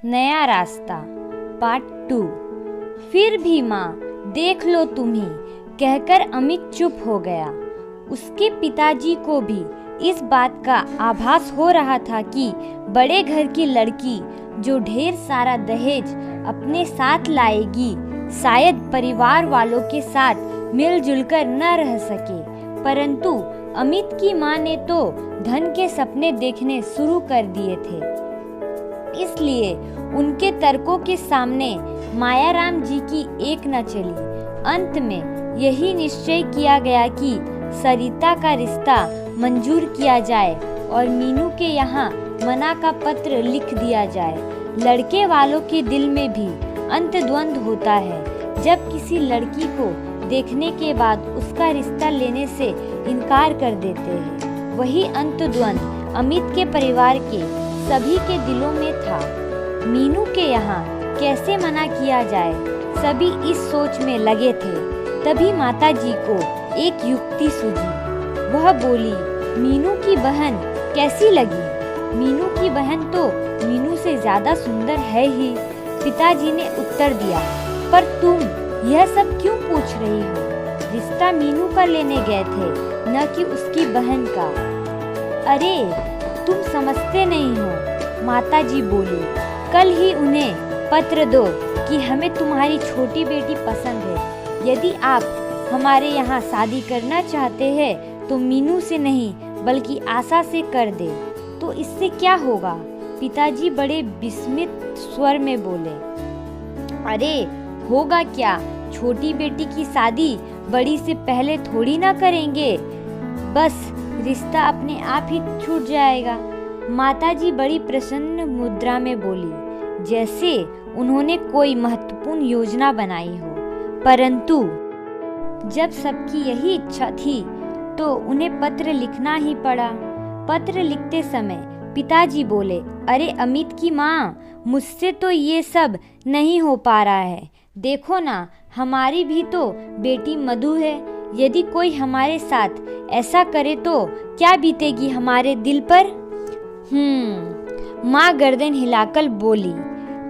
नया रास्ता पार्ट 2। फिर भी माँ देख लो तुम्ही, कहकर अमित चुप हो गया। उसके पिताजी को भी इस बात का आभास हो रहा था कि बड़े घर की लड़की जो ढेर सारा दहेज अपने साथ लाएगी, शायद परिवार वालों के साथ मिलजुल कर न रह सके। परंतु अमित की माँ ने तो धन के सपने देखने शुरू कर दिए थे, इसलिए उनके तर्कों के सामने मायाराम जी की एक न चली। अंत में यही निश्चय किया गया कि सरिता का रिश्ता मंजूर किया जाए और मीनू के यहाँ मना का पत्र लिख दिया जाए। लड़के वालों के दिल में भी अंतद्वंद होता है। जब किसी लड़की को देखने के बाद उसका रिश्ता लेने से इनकार कर देते हैं, वही अंतद्वंद अमित के परिवार के सभी के दिलों में था। मीनू के यहाँ कैसे मना किया जाए, सभी इस सोच में लगे थे। तभी माताजी को एक युक्ति सूझी। वह बोली, मीनू की बहन कैसी लगी? मीनू की बहन तो मीनू से ज्यादा सुंदर है ही। पिताजी ने उत्तर दिया, पर तुम यह सब क्यों पूछ रही हो? रिश्ता मीनू का लेने गए थे, न कि उसकी बहन का। अरे तुम समझते नहीं हो, माताजी बोली। कल ही उन्हें पत्र दो कि हमें तुम्हारी छोटी बेटी पसंद है। यदि आप हमारे यहाँ शादी करना चाहते हैं तो मीनू से नहीं बल्कि आशा से कर दे। तो इससे क्या होगा? पिताजी बड़े विस्मित स्वर में बोले। अरे होगा क्या, छोटी बेटी की शादी बड़ी से पहले थोड़ी ना करेंगे, बस रिश्ता अपने आप ही छूट जाएगा। माताजी बड़ी प्रसन्न मुद्रा में बोली, जैसे उन्होंने कोई महत्वपूर्ण योजना बनाई हो। परंतु जब सबकी यही इच्छा थी तो उन्हें पत्र लिखना ही पड़ा। पत्र लिखते समय पिताजी बोले, अरे अमित की माँ, मुझसे तो ये सब नहीं हो पा रहा है। देखो ना, हमारी भी तो बेटी मधु है। यदि कोई हमारे साथ ऐसा करे तो क्या बीतेगी हमारे दिल पर? माँ गर्दन हिलाकर बोली,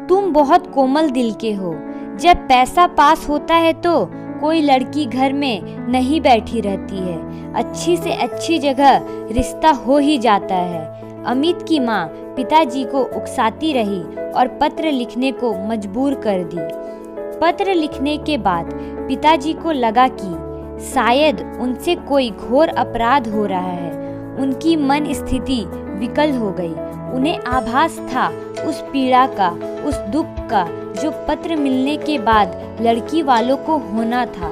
तुम बहुत कोमल दिल के हो। जब पैसा पास होता है तो कोई लड़की घर में नहीं बैठी रहती है, अच्छी से अच्छी जगह रिश्ता हो ही जाता है। अमित की माँ पिताजी को उकसाती रही और पत्र लिखने को मजबूर कर दी। पत्र लिखने के बाद पिताजी को लगा कि शायद उनसे कोई घोर अपराध हो रहा है। उनकी मन स्थिति विकल हो गई। उन्हें आभास था उस पीड़ा का, उस दुख का जो पत्र मिलने के बाद लड़की वालों को होना था।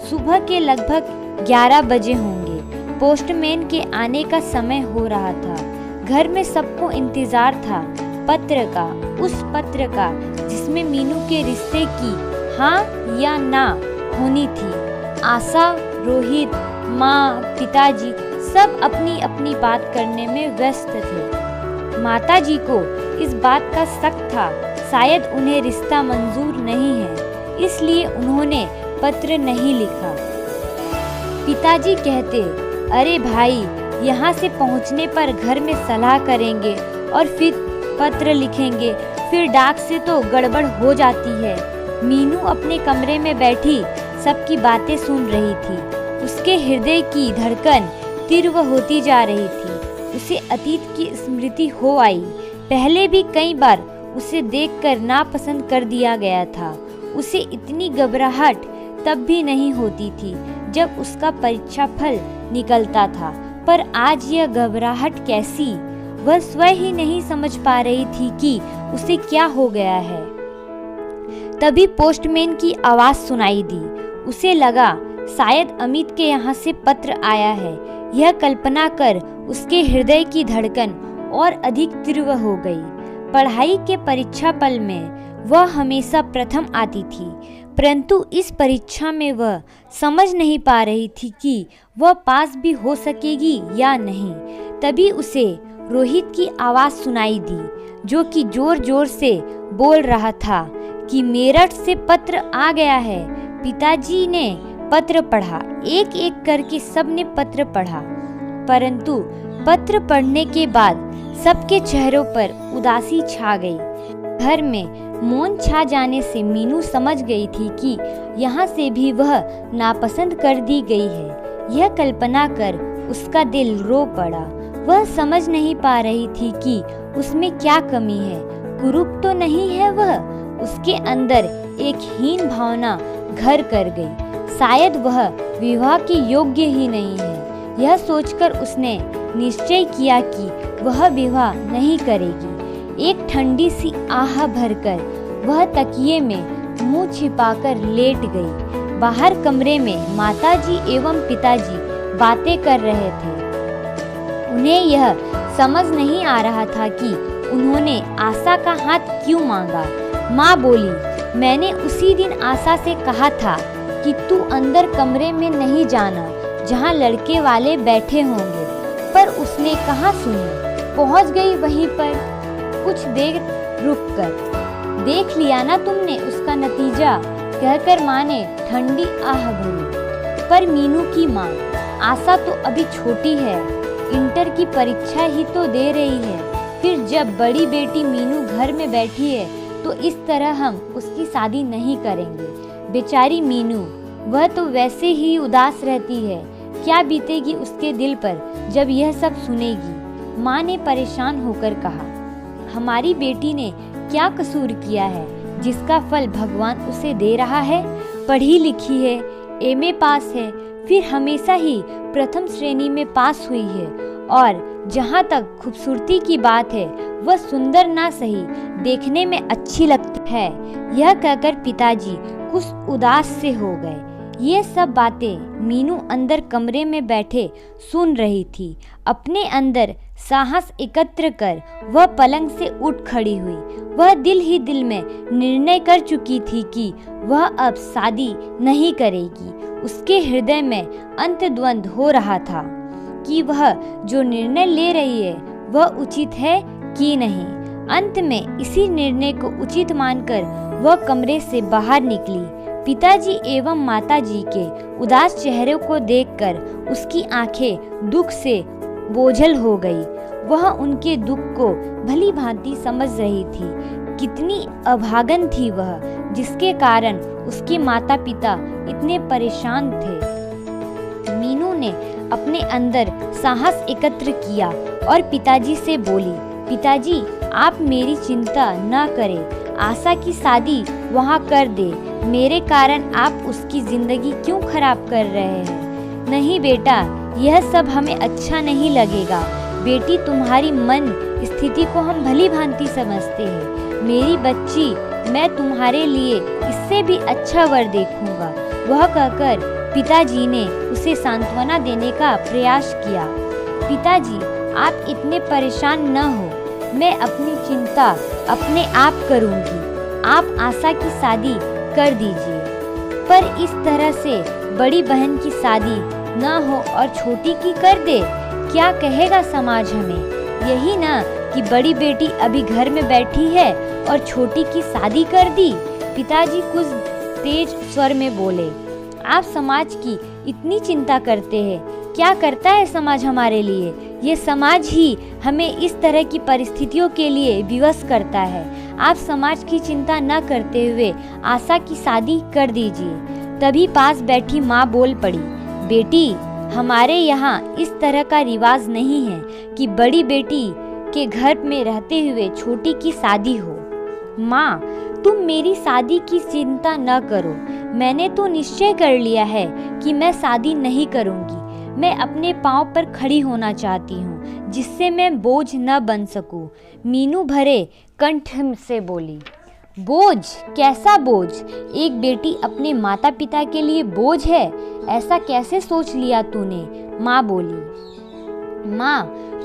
सुबह के लगभग 11 बजे होंगे। पोस्टमैन के आने का समय हो रहा था। घर में सबको इंतजार था पत्र का, उस पत्र का जिसमें मीनू के रिश्ते की हाँ या ना होनी थी। आशा, रोहित, माँ, पिताजी सब अपनी अपनी बात करने में व्यस्त थे। माताजी को इस बात का शक था, शायद उन्हें रिश्ता मंजूर नहीं है, इसलिए उन्होंने पत्र नहीं लिखा। पिताजी कहते, अरे भाई, यहाँ से पहुँचने पर घर में सलाह करेंगे और फिर पत्र लिखेंगे, फिर डाक से तो गड़बड़ हो जाती है। मीनू अपने कमरे में बैठी सबकी बातें सुन रही थी। उसके हृदय की धड़कन तीव्र होती जा रही थी। उसे अतीत की स्मृति हो आई। पहले भी कई बार उसे देखकर नापसंद कर दिया गया था। उसे इतनी घबराहट तब भी नहीं होती थी जब उसका परीक्षा फल निकलता था, पर आज यह घबराहट कैसी? वह स्वयं ही नहीं समझ पा रही थी कि उसे क्या हो गया है। तभी पोस्टमैन की आवाज सुनाई दी। उसे लगा शायद अमित के यहाँ से पत्र आया है। यह कल्पना कर उसके हृदय की धड़कन और अधिक तीव्र हो गई। पढ़ाई के परीक्षा फल में वह हमेशा प्रथम आती थी, परंतु इस परीक्षा में वह समझ नहीं पा रही थी कि वह पास भी हो सकेगी या नहीं। तभी उसे रोहित की आवाज सुनाई दी, जो कि जोर जोर से बोल रहा था कि मेरठ से पत्र आ गया है। पिताजी ने पत्र पढ़ा। एक एक करके सबने पत्र पढ़ा, परंतु पत्र पढ़ने के बाद सबके चेहरों पर उदासी छा गई। घर में मौन छा जाने से मीनू समझ गई थी कि यहाँ से भी वह नापसंद कर दी गई है। यह कल्पना कर उसका दिल रो पड़ा। वह समझ नहीं पा रही थी कि उसमें क्या कमी है। कुरूप तो नहीं है वह। उसके अंदर एक हीन भावना घर कर गई। शायद वह विवाह के योग्य ही नहीं है। यह सोचकर उसने निश्चय किया कि वह विवाह नहीं करेगी। एक ठंडी सी आह भरकर वह तकिए में मुंह छिपाकर लेट गई। बाहर कमरे में माताजी एवं पिताजी बातें कर रहे थे। उन्हें यह समझ नहीं आ रहा था कि उन्होंने आशा का हाथ क्यों मांगा। माँ बोली, मैंने उसी दिन आशा से कहा था कि तू अंदर कमरे में नहीं जाना जहाँ लड़के वाले बैठे होंगे, पर उसने कहाँ सुनी। पहुँच गई वहीं पर। कुछ देर रुककर, देख लिया ना तुमने उसका नतीजा, कहकर माँ ने ठंडी आह भरी। पर मीनू की माँ, आशा तो अभी छोटी है, इंटर की परीक्षा ही तो दे रही है। फिर जब बड़ी बेटी मीनू घर में बैठी है तो इस तरह हम उसकी शादी नहीं करेंगे। बेचारी मीनू, वह तो वैसे ही उदास रहती है। क्या बीतेगी उसके दिल पर जब यह सब सुनेगी। माँ ने परेशान होकर कहा, हमारी बेटी ने क्या कसूर किया है जिसका फल भगवान उसे दे रहा है। पढ़ी लिखी है, एमए पास है, फिर हमेशा ही प्रथम श्रेणी में पास हुई है, और जहाँ तक खूबसूरती की बात है वह सुंदर ना सही देखने में अच्छी लगती है। यह कहकर पिताजी कुछ उदास से हो गए। ये सब बातें मीनू अंदर कमरे में बैठे सुन रही थी। अपने अंदर साहस एकत्र कर वह पलंग से उठ खड़ी हुई। वह दिल ही दिल में निर्णय कर चुकी थी कि वह अब शादी नहीं करेगी। उसके हृदय में अंतर्द्वंद हो रहा था कि वह जो निर्णय ले रही है वह उचित है कि नहीं। अंत में इसी निर्णय को उचित मानकर वह कमरे से बाहर निकली। पिताजी एवं माताजी के उदास चेहरे को देखकर उसकी आंखें दुख से बोझल हो गई। वह उनके दुख को भली भांति समझ रही थी। कितनी अभागन थी वह, जिसके कारण उसके माता पिता इतने परेशान थे। मीनू ने अपने अंदर साहस एकत्र किया और पिताजी से बोली, पिताजी आप मेरी चिंता न करें, आशा की शादी वहाँ कर दे। मेरे कारण आप उसकी जिंदगी क्यों खराब कर रहे हैं। नहीं बेटा, यह सब हमें अच्छा नहीं लगेगा। बेटी, तुम्हारी मन स्थिति को हम भली भांति समझते हैं। मेरी बच्ची, मैं तुम्हारे लिए इससे भी अच्छा वर देखूंगा। वह कहकर पिताजी ने उसे सांत्वना देने का प्रयास किया। पिताजी, आप इतने परेशान न हो, मैं अपनी चिंता अपने आप करूंगी। आप आशा की शादी कर दीजिए। पर इस तरह से बड़ी बहन की शादी न हो और छोटी की कर दे, क्या कहेगा समाज हमें। यही ना कि बड़ी बेटी अभी घर में बैठी है और छोटी की शादी कर दी। पिताजी कुछ तेज स्वर में बोले, आप समाज की इतनी चिंता करते हैं, क्या करता है समाज हमारे लिए। ये समाज ही हमें इस तरह की परिस्थितियों के लिए विवश करता है। आप समाज की चिंता न करते हुए आशा की शादी कर दीजिए। तभी पास बैठी माँ बोल पड़ी, बेटी, हमारे यहाँ इस तरह का रिवाज नहीं है कि बड़ी बेटी के घर में रहते हुए छोटी की शादी हो। माँ, तुम मेरी शादी की चिंता न करो। मैंने तो निश्चय कर लिया है कि मैं शादी नहीं करूँगी। मैं अपने पाँव पर खड़ी होना चाहती हूँ, जिससे मैं बोझ न बन सकूँ। मीनू भरे कंठ से बोली, बोझ? कैसा बोझ? एक बेटी अपने माता पिता के लिए बोझ है? ऐसा कैसे सोच लिया तूने? माँ बोली, माँ,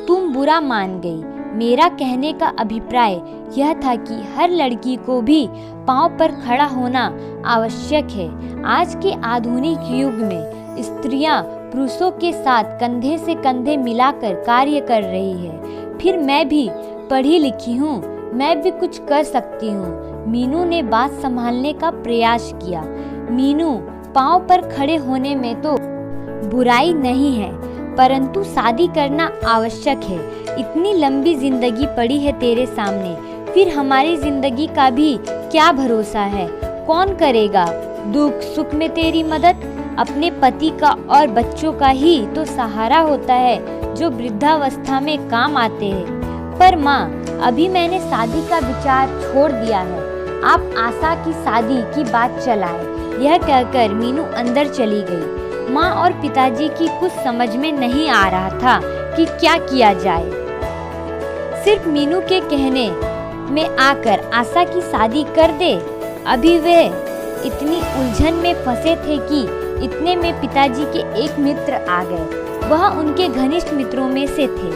तुम बुरा मान गई। मेरा कहने का अभिप्राय यह था कि हर लड़की को भी पाँव पर खड़ा होना आवश्यक है। आज के आधुनिक युग में स्त्रियां पुरुषों के साथ कंधे से कंधे मिलाकर कार्य कर रही है। फिर मैं भी पढ़ी लिखी हूँ, मैं भी कुछ कर सकती हूँ। मीनू ने बात संभालने का प्रयास किया। मीनू, पाँव पर खड़े होने में तो बुराई नहीं है, परंतु शादी करना आवश्यक है। इतनी लंबी जिंदगी पड़ी है तेरे सामने, फिर हमारी जिंदगी का भी क्या भरोसा है। कौन करेगा दुख सुख में तेरी मदद। अपने पति का और बच्चों का ही तो सहारा होता है जो वृद्धावस्था में काम आते हैं। पर माँ, अभी मैंने शादी का विचार छोड़ दिया है, आप आशा की शादी की बात चलाएं। यह कहकर मीनू अंदर चली गई। माँ और पिताजी की कुछ समझ में नहीं आ रहा था कि क्या किया जाए। सिर्फ मीनू के कहने में आकर आशा की शादी कर दे। अभी वे इतनी उलझन में फंसे थे कि इतने में पिताजी के एक मित्र आ गए। वह उनके घनिष्ठ मित्रों में से थे।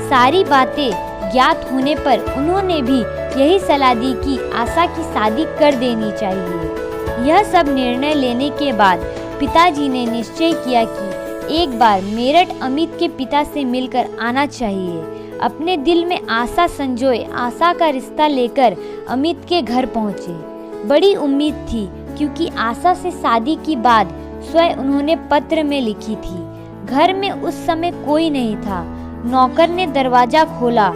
सारी बातें ज्ञात होने पर उन्होंने भी यही सलाह दी कि आशा की शादी कर देनी चाहिए। यह सब निर्णय लेने के बाद पिताजी ने निश्चय किया कि एक बार मेरठ अमित के पिता से मिलकर आना चाहिए। अपने दिल में आशा संजोए आशा का रिश्ता लेकर अमित के घर पहुंचे। बड़ी उम्मीद थी क्योंकि आशा से शादी की बात स्वयं उन्होंने पत्र में लिखी थी। घर में उस समय कोई नहीं था। नौकर ने दरवाजा खोला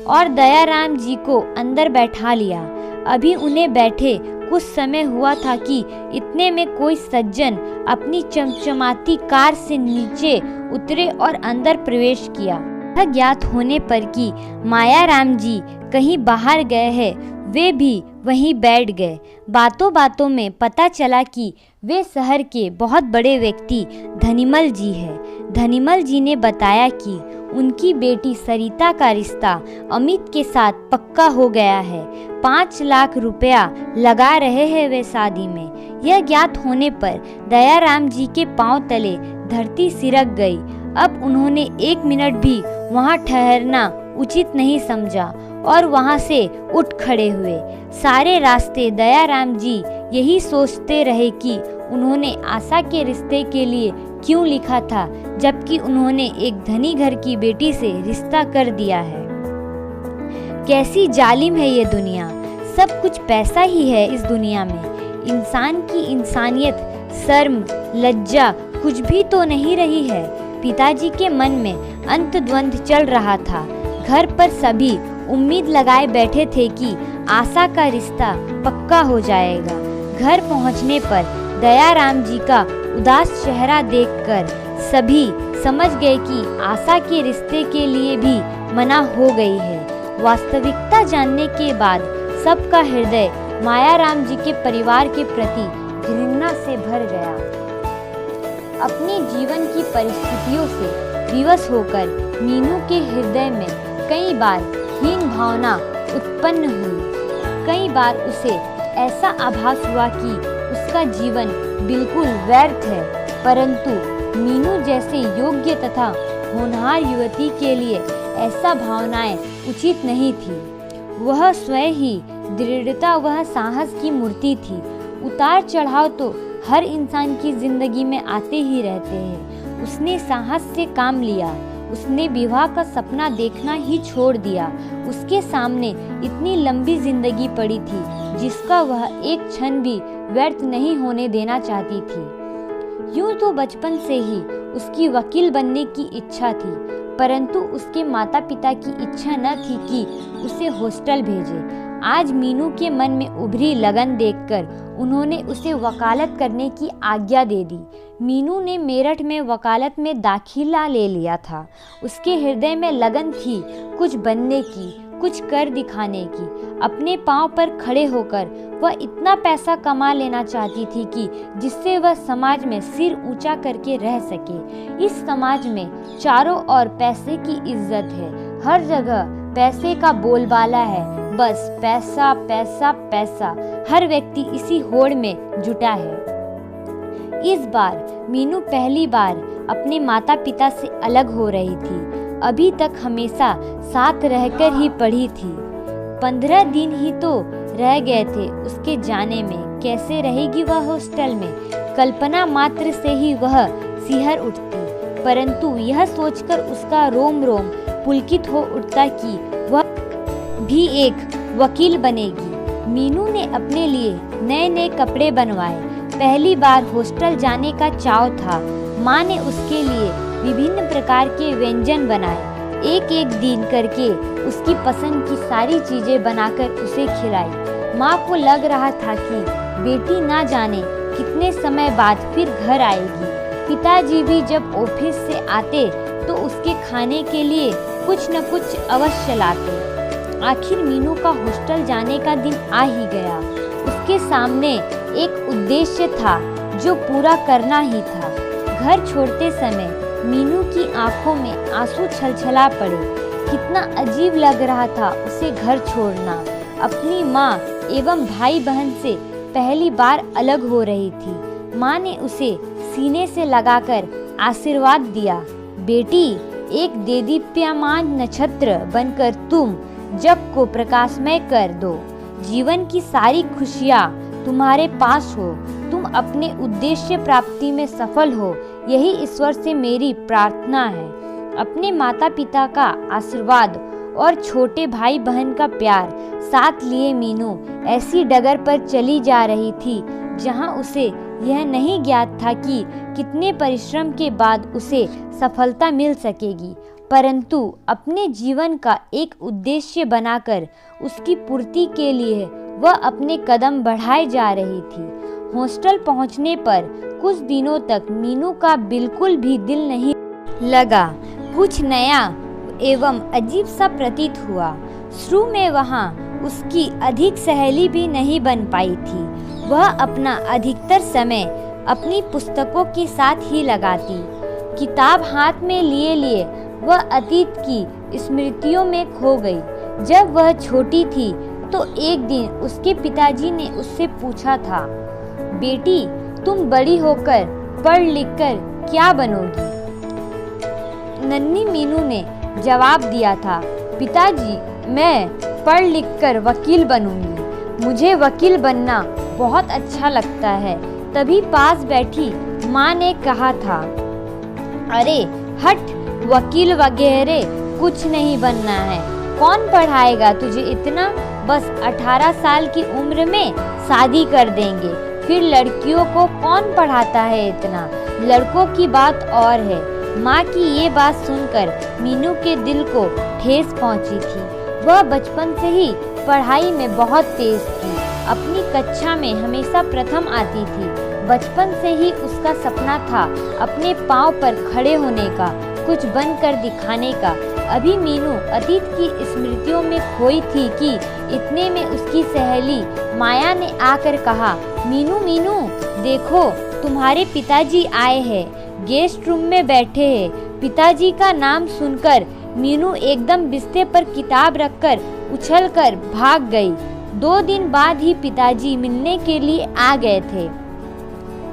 और दयाराम जी को अंदर बैठा लिया। अभी उन्हें बैठे कुछ समय हुआ था कि इतने में कोई सज्जन अपनी चमचमाती कार से नीचे उतरे और अंदर प्रवेश किया। यह ज्ञात होने पर कि मायाराम जी कहीं बाहर गए हैं, वे भी वहीं बैठ गए। बातों बातों में पता चला कि वे शहर के बहुत बड़े व्यक्ति धनीमल जी हैं। धनीमल जी ने बताया कि उनकी बेटी सरिता का रिश्ता अमित के साथ पक्का हो गया है। 5 लाख रुपया लगा रहे हैं वे शादी में। यह ज्ञात होने पर दयाराम जी के पांव तले धरती सिरक गई। अब उन्होंने 1 मिनट भी वहां ठहरना उचित नहीं समझा और वहां से उठ खड़े हुए। सारे रास्ते दयाराम जी यही सोचते रहे कि उन्होंने आशा के रिश्ते के लिए क्यों लिखा था, जबकि उन्होंने एक धनी घर की बेटी से रिश्ता कर दिया है। कैसी जालिम है ये दुनिया। सब कुछ पैसा ही है इस दुनिया में। इंसान की इंसानियत, शर्म, लज्जा कुछ भी तो नहीं रही है। पिताजी के मन में अंतद्वंद चल रहा था। घर पर सभी उम्मीद लगाए बैठे थे कि आशा का रिश्ता पक्का हो जाएगा। घर पहुंचने पर दयाराम जी का उदास चेहरा देखकर सभी समझ गए कि आशा के रिश्ते के लिए भी मना हो गई है। वास्तविकता जानने के बाद सबका हृदय मायाराम जी के परिवार के प्रति घृणा से भर गया। अपने जीवन की परिस्थितियों से विवश होकर मीनू के हृदय में कई बार हीन भावना उत्पन्न हुई। कई बार उसे ऐसा आभास हुआ कि उसका जीवन बिल्कुल व्यर्थ है। परंतु मीनू जैसे योग्य तथा होनहार युवती के लिए ऐसा भावनाएं उचित नहीं थी। वह स्वयं ही दृढ़ता वह साहस की मूर्ति थी। उतार चढ़ाव तो हर इंसान की जिंदगी में आते ही रहते हैं। उसने साहस से काम लिया। उसने विवाह का सपना देखना ही छोड़ दिया। उसके सामने इतनी लंबी जिंदगी पड़ी थी जिसका वह एक क्षण भी व्यर्थ नहीं होने देना चाहती थी। यूं तो बचपन से ही उसकी वकील बनने की इच्छा थी, परंतु उसके माता पिता की इच्छा न थी कि उसे हॉस्टल भेजे। आज मीनू के मन में उभरी लगन देखकर उन्होंने उसे वकालत करने की आज्ञा दे दी। मीनू ने मेरठ में वकालत में दाखिला ले लिया था। उसके हृदय में लगन थी कुछ बनने की, कुछ कर दिखाने की। अपने पांव पर खड़े होकर वह इतना पैसा कमा लेना चाहती थी कि जिससे वह समाज में सिर ऊंचा करके रह सके। इस समाज में चारों ओर पैसे की इज्जत है। हर जगह पैसे का बोलबाला है। बस पैसा पैसा पैसा। हर व्यक्ति इसी होड़ में जुटा है। इस बार मीनू पहली बार अपने माता पिता से अलग हो रही थी। अभी तक हमेशा साथ रहकर ही पढ़ी थी। 15 दिन ही तो रह गए थे उसके जाने में। कैसे रहेगी वह हॉस्टल में? कल्पना मात्र से ही वह सिहर उठती। परंतु यह सोचकर उसका रोम रोम पुलकित हो उठता कि वह भी एक वकील बनेगी। मीनू ने अपने लिए नए नए कपड़े बनवाए। पहली बार हॉस्टल जाने का चाव था। माँ ने उसके लिए विभिन्न प्रकार के व्यंजन बनाए। एक एक दिन करके उसकी पसंद की सारी चीजें बनाकर उसे खिलाई। माँ को लग रहा था कि बेटी ना जाने कितने समय बाद फिर घर आएगी। पिताजी भी जब ऑफिस से आते तो उसके खाने के लिए कुछ न कुछ अवश्य लाते। आखिर मीनू का हॉस्टल जाने का दिन आ ही गया। उसके सामने एक उद्देश्य था जो पूरा करना ही था। घर छोड़ते समय मीनू की आंखों में आंसू छलछला पड़े। कितना अजीब लग रहा था उसे घर छोड़ना। अपनी माँ एवं भाई बहन से पहली बार अलग हो रही थी। माँ ने उसे सीने से लगाकर आशीर्वाद दिया, बेटी एक देदीप्यमान नक्षत्र बनकर तुम जग को प्रकाशमय कर दो। जीवन की सारी खुशियाँ तुम्हारे पास हो, तुम अपने उद्देश्य प्राप्ति में सफल हो, यही ईश्वर से मेरी प्रार्थना है। अपने माता पिता का आशीर्वाद और छोटे भाई बहन का प्यार साथ लिए मीनू ऐसी डगर पर चली जा रही थी जहां उसे यह नहीं ज्ञात था कि कितने परिश्रम के बाद उसे सफलता मिल सकेगी, परंतु अपने जीवन का एक उद्देश्य बनाकर उसकी पूर्ति के लिए वह अपने कदम बढ़ाए जा रही थी। हॉस्टल पहुंचने पर कुछ दिनों तक मीनू का बिल्कुल भी दिल नहीं लगा। कुछ नया एवं अजीब सा प्रतीत हुआ। शुरू में वहां उसकी अधिक सहेली भी नहीं बन पाई थी। वह अपना अधिकतर समय अपनी पुस्तकों के साथ ही लगाती। किताब हाथ में लिए लिए वह अतीत की स्मृतियों में खो गई। जब वह छोटी थी तो एक दिन उसके पिताजी ने उससे पूछा था, बेटी तुम बड़ी होकर पढ़ लिख कर क्या बनोगी? नन्ही मीनू ने जवाब दिया था, पिताजी मैं पढ़ लिख कर वकील बनूंगी। मुझे वकील बनना बहुत अच्छा लगता है। तभी पास बैठी माँ ने कहा था, अरे हट, वकील वगैरह कुछ नहीं बनना है। कौन पढ़ाएगा तुझे इतना? बस 18 साल की उम्र में शादी कर देंगे। फिर लड़कियों को कौन पढ़ाता है इतना? लड़कों की बात और है। माँ की ये बात सुनकर मीनू के दिल को ठेस पहुंची थी। वह बचपन से ही पढ़ाई में बहुत तेज थी। अपनी कक्षा में हमेशा प्रथम आती थी। बचपन से ही उसका सपना था अपने पांव पर खड़े होने का, कुछ बनकर दिखाने का। अभी मीनू अतीत की स्मृतियों में खोई थी कि इतने में उसकी सहेली माया ने आकर कहा, मीनू मीनू देखो तुम्हारे पिताजी आए हैं, गेस्ट रूम में बैठे हैं। पिताजी का नाम सुनकर मीनू एकदम बिस्तर पर किताब रखकर उछलकर भाग गई। 2 दिन बाद ही पिताजी मिलने के लिए आ गए थे,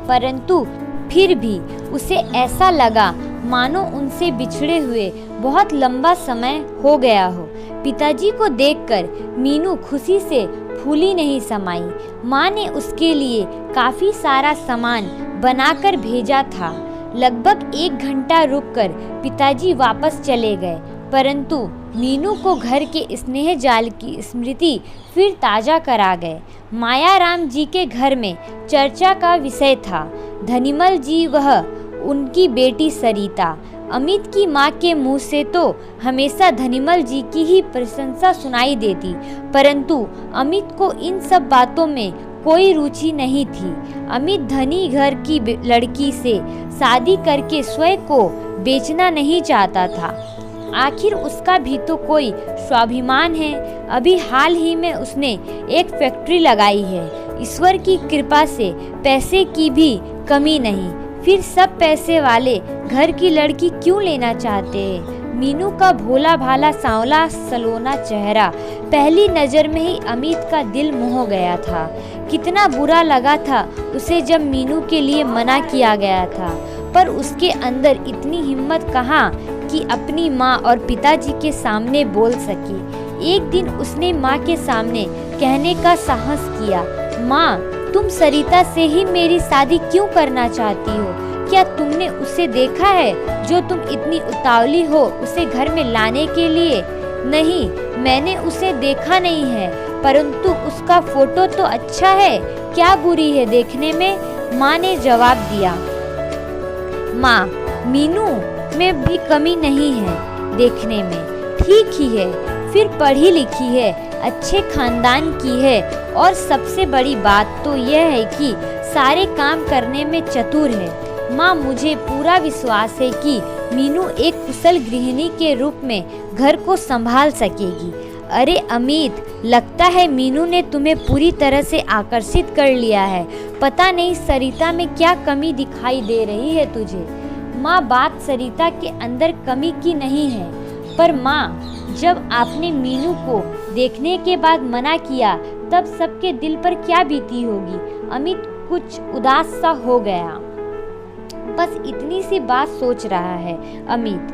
परंतु फिर भी उसे ऐसा लगा मानो उनसे बिछड़े हुए बहुत लंबा समय हो गया हो। पिताजी को देखकर मीनू खुशी से फूली नहीं समाई। माँ ने उसके लिए काफी सारा सामान बनाकर भेजा था। लगभग 1 घंटा रुककर पिताजी वापस चले गए, परंतु मीनू को घर के स्नेह जाल की स्मृति फिर ताजा करा गए। मायाराम जी के घर में चर्चा का विषय था धनीमल जी वह उनकी बेटी सरिता। अमित की माँ के मुंह से तो हमेशा धनीमल जी की ही प्रशंसा सुनाई देती, परंतु अमित को इन सब बातों में कोई रुचि नहीं थी। अमित धनी घर की लड़की से शादी करके स्वयं को बेचना नहीं चाहता था। आखिर उसका भी तो कोई स्वाभिमान है। अभी हाल ही में उसने एक फैक्ट्री लगाई है। ईश्वर की कृपा से पैसे की भी कमी नहीं। फिर सब पैसे वाले घर की लड़की क्यों लेना चाहते हैं? मीनू का भोला भाला सांवला सलोना चेहरा पहली नजर में ही अमित का दिल मोह गया था। कितना बुरा लगा था उसे जब मीनू के लिए मना किया गया था, पर उसके अंदर इतनी हिम्मत कहाँ कि अपनी माँ और पिताजी के सामने बोल सकी। एक दिन उसने माँ के सामने कहने का साहस किया, माँ तुम सरिता से ही मेरी शादी क्यों करना चाहती हो? क्या तुमने उसे देखा है जो तुम इतनी उतावली हो उसे घर में लाने के लिए? नहीं, मैंने उसे देखा नहीं है, परंतु उसका फोटो तो अच्छा है, क्या बुरी है देखने में? माँ ने जवाब दिया, माँ मीनू में भी कमी नहीं है। देखने में। ठीक ही है, फिर पढ़ी लिखी है, अच्छे खानदान की है और सबसे बड़ी बात तो यह है कि सारे काम करने में चतुर है। माँ, मुझे पूरा विश्वास है कि मीनू एक कुशल गृहिणी के रूप में घर को संभाल सकेगी। अरे अमित, लगता है मीनू ने तुम्हें पूरी तरह से आकर्षित कर लिया है। पता नहीं सरिता में क्या कमी दिखाई दे रही है तुझे। माँ, बात सरिता के अंदर कमी की नहीं है, पर माँ, जब आपने मीनू को देखने के बाद मना किया तब सबके दिल पर क्या बीती होगी। अमित कुछ उदास सा हो गया। बस इतनी सी बात सोच रहा है। अमित,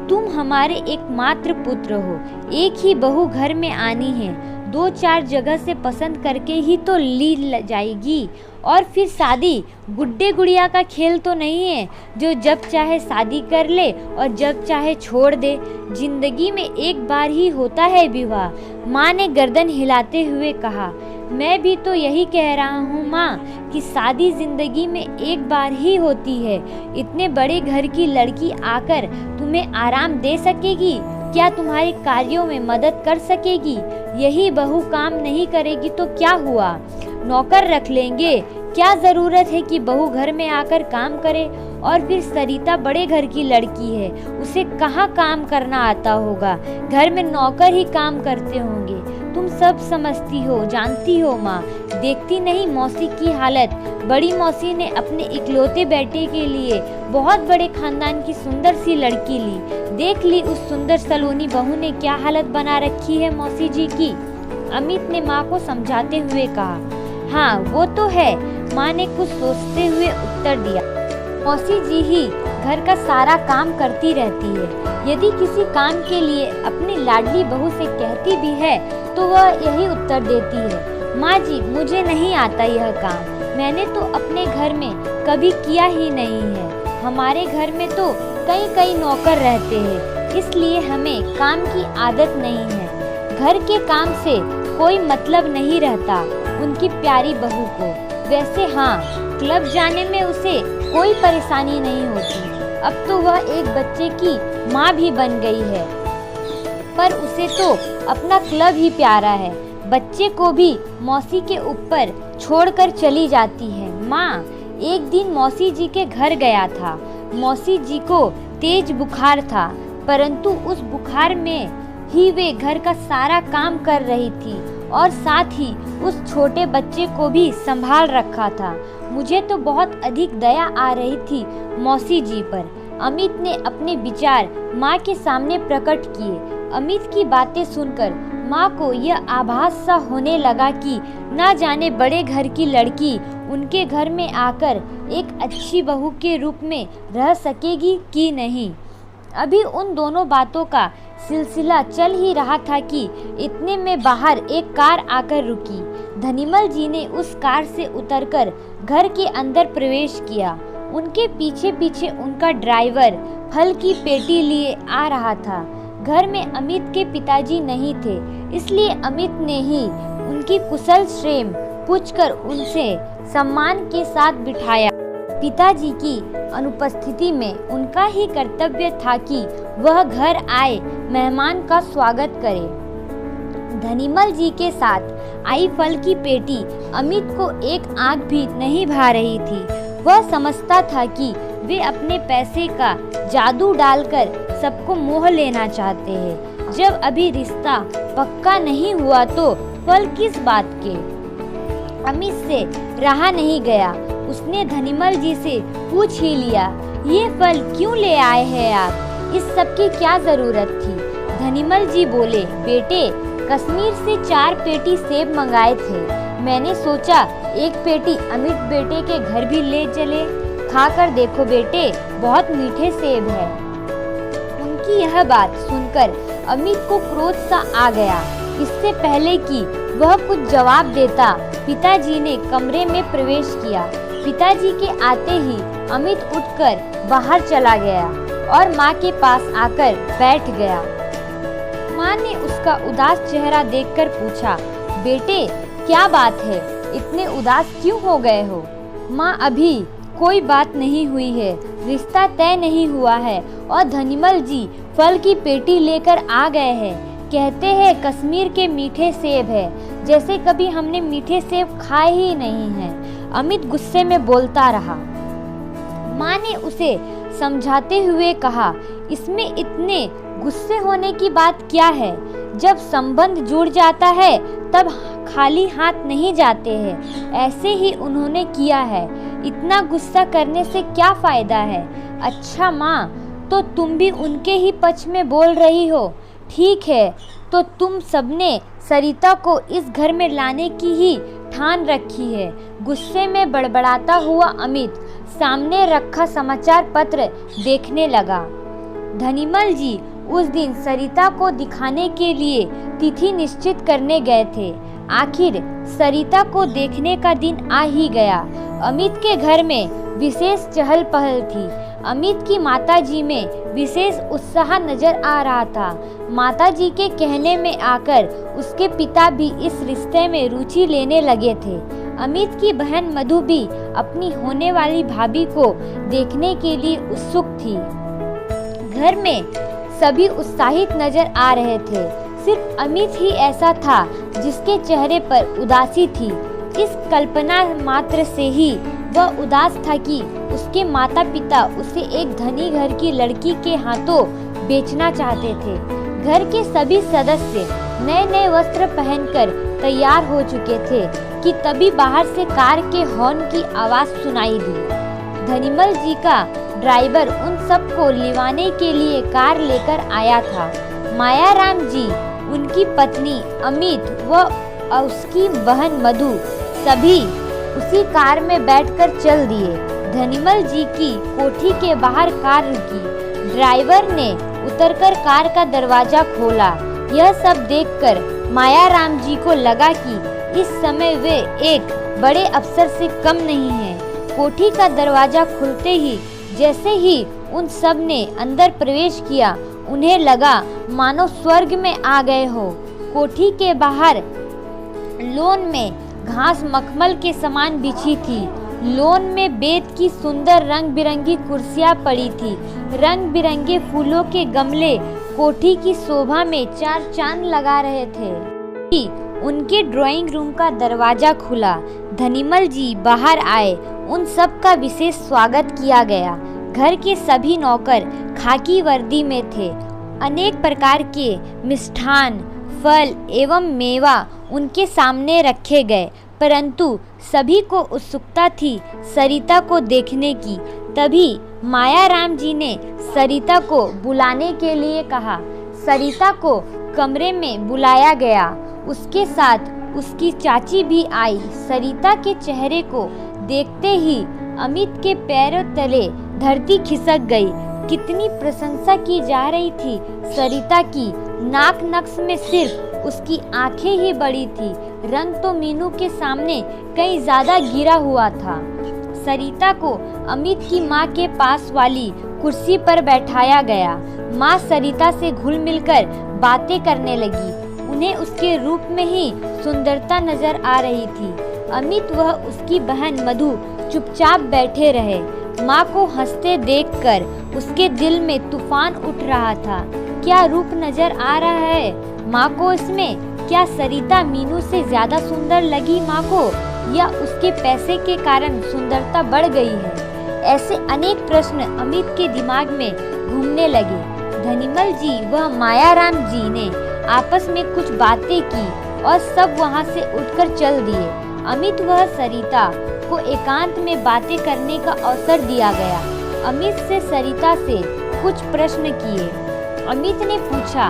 तुम हमारे एकमात्र पुत्र हो, एक ही बहू घर में आनी है, 2-4 जगह से पसंद करके ही तो ली जाएगी। और फिर शादी गुड्डे गुड़िया का खेल तो नहीं है जो जब चाहे शादी कर ले और जब चाहे छोड़ दे। जिंदगी में एक बार ही होता है विवाह। माँ ने गर्दन हिलाते हुए कहा। मैं भी तो यही कह रहा हूँ माँ कि शादी जिंदगी में एक बार ही होती है। इतने बड़े घर की लड़की आकर तुम्हें आराम दे सकेगी? क्या तुम्हारे कार्यों में मदद कर सकेगी? यही बहू काम नहीं करेगी तो क्या हुआ? नौकर रख लेंगे। क्या जरूरत है कि बहू घर में आकर काम करे? और फिर सरिता बड़े घर की लड़की है, उसे कहाँ काम करना आता होगा? घर में नौकर ही काम करते होंगे। तुम सब समझती हो, जानती हो माँ। देखती नहीं मौसी की हालत। बड़ी मौसी ने अपने इकलौते बेटे के लिए बहुत बड़े खानदान की सुंदर सी लड़की ली। देख ली उस सुंदर सलोनी बहू ने क्या हालत बना रखी है मौसी जी की। अमित ने माँ को समझाते हुए कहा। हाँ, वो तो है, माँ ने कुछ सोचते हुए उत्तर दिया। मौसी जी ही घर का सारा काम करती रहती है। यदि किसी काम के लिए अपनी लाडली बहू से कहती भी है तो वह यही उत्तर देती है। माँ जी, मुझे नहीं आता यह काम। मैंने तो अपने घर में कभी किया ही नहीं है। हमारे घर में तो कई नौकर रहते हैं, इसलिए हमें काम की आदत नहीं है। घर के काम से कोई मतलब नहीं रहता उनकी प्यारी बहू को। वैसे हाँ, क्लब जाने में उसे कोई परेशानी नहीं होती। अब तो वह एक बच्चे की माँ भी बन गई है, पर उसे तो अपना क्लब ही प्यारा है। बच्चे को भी मौसी के ऊपर छोड़कर चली जाती है। माँ, एक दिन मौसी जी के घर गया था। मौसी जी को तेज बुखार था, परंतु उस बुखार में ही वे घर का सारा काम कर रही थी और साथ ही उस छोटे बच्चे को भी संभाल रखा था। मुझे तो बहुत अधिक दया आ रही थी मौसी जी पर। अमित ने अपने विचार माँ के सामने प्रकट किए। अमित की बातें सुनकर माँ को यह आभास सा होने लगा कि ना जाने बड़े घर की लड़की उनके घर में आकर एक अच्छी बहू के रूप में रह सकेगी कि नहीं। अभी उन दोनों बातों का सिलसिला चल ही रहा था कि इतने में बाहर एक कार आकर रुकी। धनीमल जी ने उस कार से उतरकर घर के अंदर प्रवेश किया। उनके पीछे पीछे उनका ड्राइवर फल की पेटी लिए आ रहा था। घर में अमित के पिताजी नहीं थे, इसलिए अमित ने ही उनकी कुशल क्षेम पूछकर उनसे सम्मान के साथ बिठाया। पिताजी की अनुपस्थिति में उनका ही कर्तव्य था कि वह घर आए मेहमान का स्वागत करे। धनीमल जी के साथ आई फल की पेटी अमित को एक आंख भी नहीं भा रही थी। वह समझता था कि वे अपने पैसे का जादू डालकर सबको मोह लेना चाहते हैं। जब अभी रिश्ता पक्का नहीं हुआ तो फल किस बात के। अमित से रहा नहीं गया। उसने धनीमल जी से पूछ ही लिया, ये फल क्यों ले आए हैं आप? इस सब की क्या जरूरत थी? धनीमल जी बोले, बेटे, कश्मीर से 4 पेटी सेब मंगाए थे। मैंने सोचा एक पेटी अमित बेटे के घर भी ले चले। खाकर देखो बेटे, बहुत मीठे सेब है। उनकी यह बात सुनकर अमित को क्रोध सा आ गया। इससे पहले कि वह कुछ जवाब देता, पिताजी ने कमरे में प्रवेश किया। पिताजी के आते ही अमित उठकर बाहर चला गया और माँ के पास आकर बैठ गया। माँ ने उसका उदास चेहरा देखकर पूछा, बेटे क्या बात है, इतने उदास क्यों हो गए हो? माँ, अभी कोई बात नहीं हुई है, रिश्ता तय नहीं हुआ है और धनीमल जी फल की पेटी लेकर आ गए हैं। कहते हैं कश्मीर के मीठे सेब है, जैसे कभी हमने मीठे सेब खाए ही नहीं हैं। अमित गुस्से में बोलता रहा। माँ ने उसे समझाते हुए कहा, इसमें इतने गुस्से होने की बात क्या है? जब संबंध जुड़ जाता है तब खाली हाथ नहीं जाते हैं। ऐसे ही उन्होंने किया है। इतना गुस्सा करने से क्या फायदा है? अच्छा माँ, तो तुम भी उनके ही पक्ष में बोल रही हो। ठीक है, तो तुम सबने सरिता को इस घर में लाने की ही ठान रखी है। गुस्से में बड़बड़ाता हुआ अमित सामने रखा समाचार पत्र देखने लगा। धनीमल जी उस दिन सरिता को दिखाने के लिए तिथि निश्चित करने गए थे। आखिर सरिता को देखने का दिन आ ही गया। अमित के घर में विशेष चहल पहल थी। अमित की माताजी में विशेष उत्साह नजर आ रहा था। माताजी के कहने में आकर उसके पिता भी इस रिश्ते में रुचि लेने लगे थे। अमित की बहन मधु भी अपनी होने वाली भाभी को देखने के लिए उत्सुक थी। घर में सभी उत्साहित नजर आ रहे थे। सिर्फ अमित ही ऐसा था जिसके चेहरे पर उदासी थी। इस कल्पना मात्र से ही वह उदास था कि उसके माता पिता उसे एक धनी घर की लड़की के हाथों बेचना चाहते थे। घर के सभी सदस्य नए नए वस्त्र पहनकर तैयार हो चुके थे कि तभी बाहर से कार के हॉर्न की आवाज सुनाई दी। धनीमल जी का ड्राइवर उन सबको लिवाने के लिए कार लेकर आया था। मायाराम जी, उनकी पत्नी अमित व उसकी बहन मधु सभी उसी कार में बैठकर चल दिए। धनीमल जी की कोठी के बाहर कार रुकी। ड्राइवर ने उतरकर कार का दरवाजा खोला। यह सब देखकर मायाराम जी को लगा कि इस समय वे एक बड़े अफसर से कम नहीं हैं। कोठी का दरवाजा खुलते ही जैसे ही उन सब ने अंदर प्रवेश किया, उन्हें लगा मानो स्वर्ग में आ गए हो। कोठी के बाहर लॉन में घास मखमल के समान बिछी थी। लॉन में बेत की सुंदर रंग बिरंगी कुर्सियां पड़ी थी। रंग बिरंगे फूलों के गमले कोठी की शोभा में चार चांद लगा रहे थे। उनके ड्राइंग रूम का दरवाजा खुला। धनीमल जी बाहर आए। उन सब का विशेष स्वागत किया गया। घर के सभी नौकर खाकी वर्दी में थे। अनेक प्रकार के मिष्ठान, फल एवं मेवा उनके सामने रखे गए, परंतु सभी को उत्सुकता थी सरिता को देखने की। तभी मायाराम जी ने सरिता को बुलाने के लिए कहा। सरिता को कमरे में बुलाया गया। उसके साथ उसकी चाची भी आई। सरिता के चेहरे को देखते ही अमित के पैरों तले धरती खिसक गई। कितनी प्रशंसा की जा रही थी सरिता की। नाक नक्श में सिर्फ उसकी आंखें ही बड़ी थी। रंग तो मीनू के सामने कहीं ज्यादा गिरा हुआ था। सरिता को अमित की माँ के पास वाली कुर्सी पर बैठाया गया। माँ सरिता से घुल मिलकर बातें करने लगी। उन्हें उसके रूप में ही सुंदरता नजर आ रही थी। अमित वह उसकी बहन मधु चुपचाप बैठे रहे। माँ को हंसते देखकर उसके दिल में तूफान उठ रहा था। क्या रूप नजर आ रहा है माँ को इसमें? क्या सरिता मीनू से ज्यादा सुंदर लगी माँ को, या उसके पैसे के कारण सुंदरता बढ़ गई है? ऐसे अनेक प्रश्न अमित के दिमाग में घूमने लगे। धनीमल जी व मायाराम जी ने आपस में कुछ बातें की और सब वहाँ से उठकर चल दिए। अमित व सरिता को एकांत में बातें करने का अवसर दिया गया। अमित से सरिता से कुछ प्रश्न किए। अमित ने पूछा,